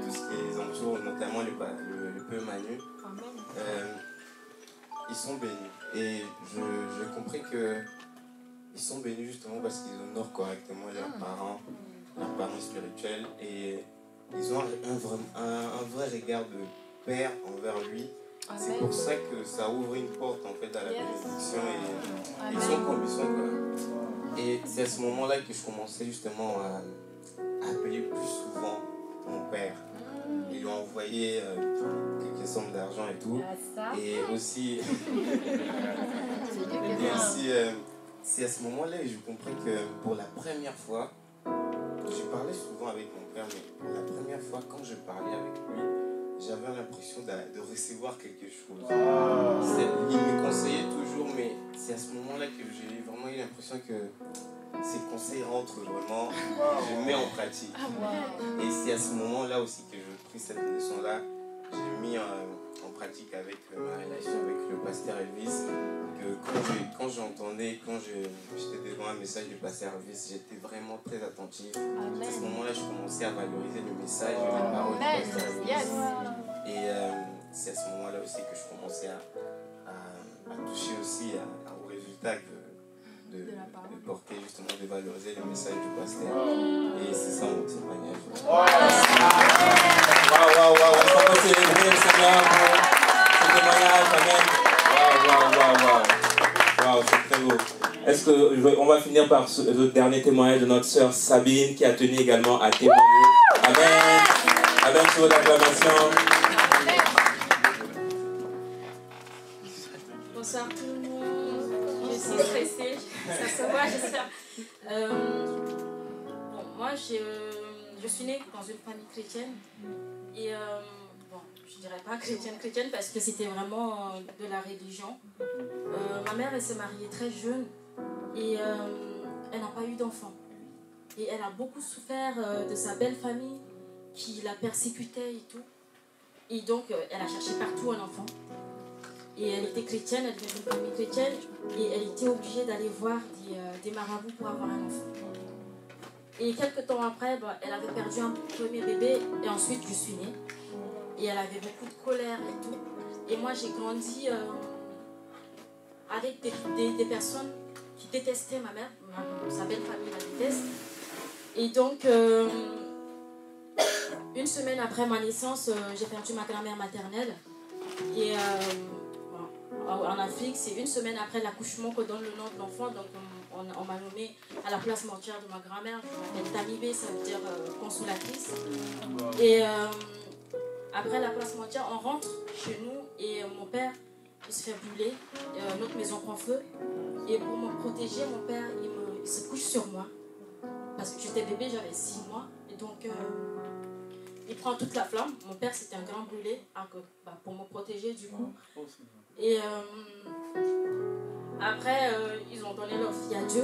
S7: Tout ce qui les entoure, notamment le peu Manu, ils sont bénis. Et je compris qu'ils sont bénis justement parce qu'ils honorent correctement leurs parents spirituels, et ils ont un vrai regard de père envers lui. C'est pour ça que ça ouvre une porte en fait à la bénédiction, et ils sont comme ils sont. Et c'est à ce moment-là que je commençais justement à appeler plus souvent mon père. Ils lui ont envoyé quelques sommes d'argent et tout. Et aussi, c'est à ce moment-là que j'ai compris que pour la première fois, je parlais souvent avec mon père, mais pour la première fois, quand je parlais avec lui, j'avais l'impression de recevoir quelque chose. Il me conseillait toujours, mais c'est à ce moment-là que j'ai vraiment eu l'impression que ces conseils rentrent vraiment, je mets en pratique. Et c'est à ce moment-là aussi que j'ai pris cette leçon-là. J'ai mis en pratique avec ma relation avec le pasteur Elvis, que quand j'entendais, quand j'étais devant un message du pasteur Elvis, j'étais vraiment très attentif. À ce moment-là, je commençais à valoriser le message et les paroles du pasteur Elvis. Et c'est à ce moment-là aussi que je commençais à toucher aussi au résultat de porter, justement, de valoriser le message du pasteur. Et c'est ça mon témoignage.
S4: Waouh. Est-ce qu'on peut célébrer le Seigneur pour ce témoignage? Amen. Waouh, c'est très beau. Est-ce qu'on va finir par le dernier témoignage de notre sœur Sabine, qui a tenu également à témoigner. Amen. Amen, sur l'acclamation.
S8: Bonsoir tout le monde. Je suis stressée, ça se voit, j'espère. Moi, je suis née dans une famille chrétienne. Et je dirais pas chrétienne parce que c'était vraiment de la religion. Ma mère, elle s'est mariée très jeune et elle n'a pas eu d'enfant. Et elle a beaucoup souffert de sa belle famille qui la persécutait et tout. Et donc, elle a cherché partout un enfant. Et elle était chrétienne, elle venait d'une famille chrétienne, et elle était obligée d'aller voir des marabouts pour avoir un enfant. Et quelques temps après, elle avait perdu un premier bébé et ensuite je suis née. Et elle avait beaucoup de colère et tout. Et moi j'ai grandi avec des personnes qui détestaient ma mère. Sa belle famille la déteste. Et donc, une semaine après ma naissance, j'ai perdu ma grand-mère maternelle. Et en Afrique, c'est une semaine après l'accouchement qu'on donne le nom de l'enfant. Donc on m'a nommé à la place mortuaire de ma grand-mère. Je m'appelle Tamibé, ça veut dire consolatrice. Et après la place mortuaire, on rentre chez nous et mon père il se fait brûler. Notre maison prend feu. Et pour me protéger, mon père il se couche sur moi. Parce que j'étais bébé, j'avais 6 mois. Et donc il prend toute la flamme. Mon père c'était un grand brûlé pour me protéger du coup. Et après, ils ont donné leur fille à Dieu.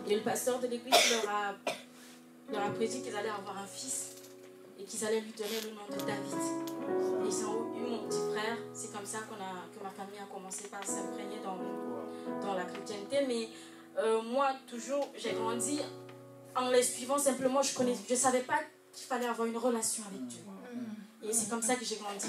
S8: Et le pasteur de l'église leur a prédit qu'ils allaient avoir un fils et qu'ils allaient lui donner le nom de David. Et ils ont eu mon petit frère. C'est comme ça que ma famille a commencé par s'imprégner dans la chrétienté. Mais moi, toujours, j'ai grandi en les suivant simplement. Je ne savais pas qu'il fallait avoir une relation avec Dieu. Et c'est comme ça que j'ai grandi.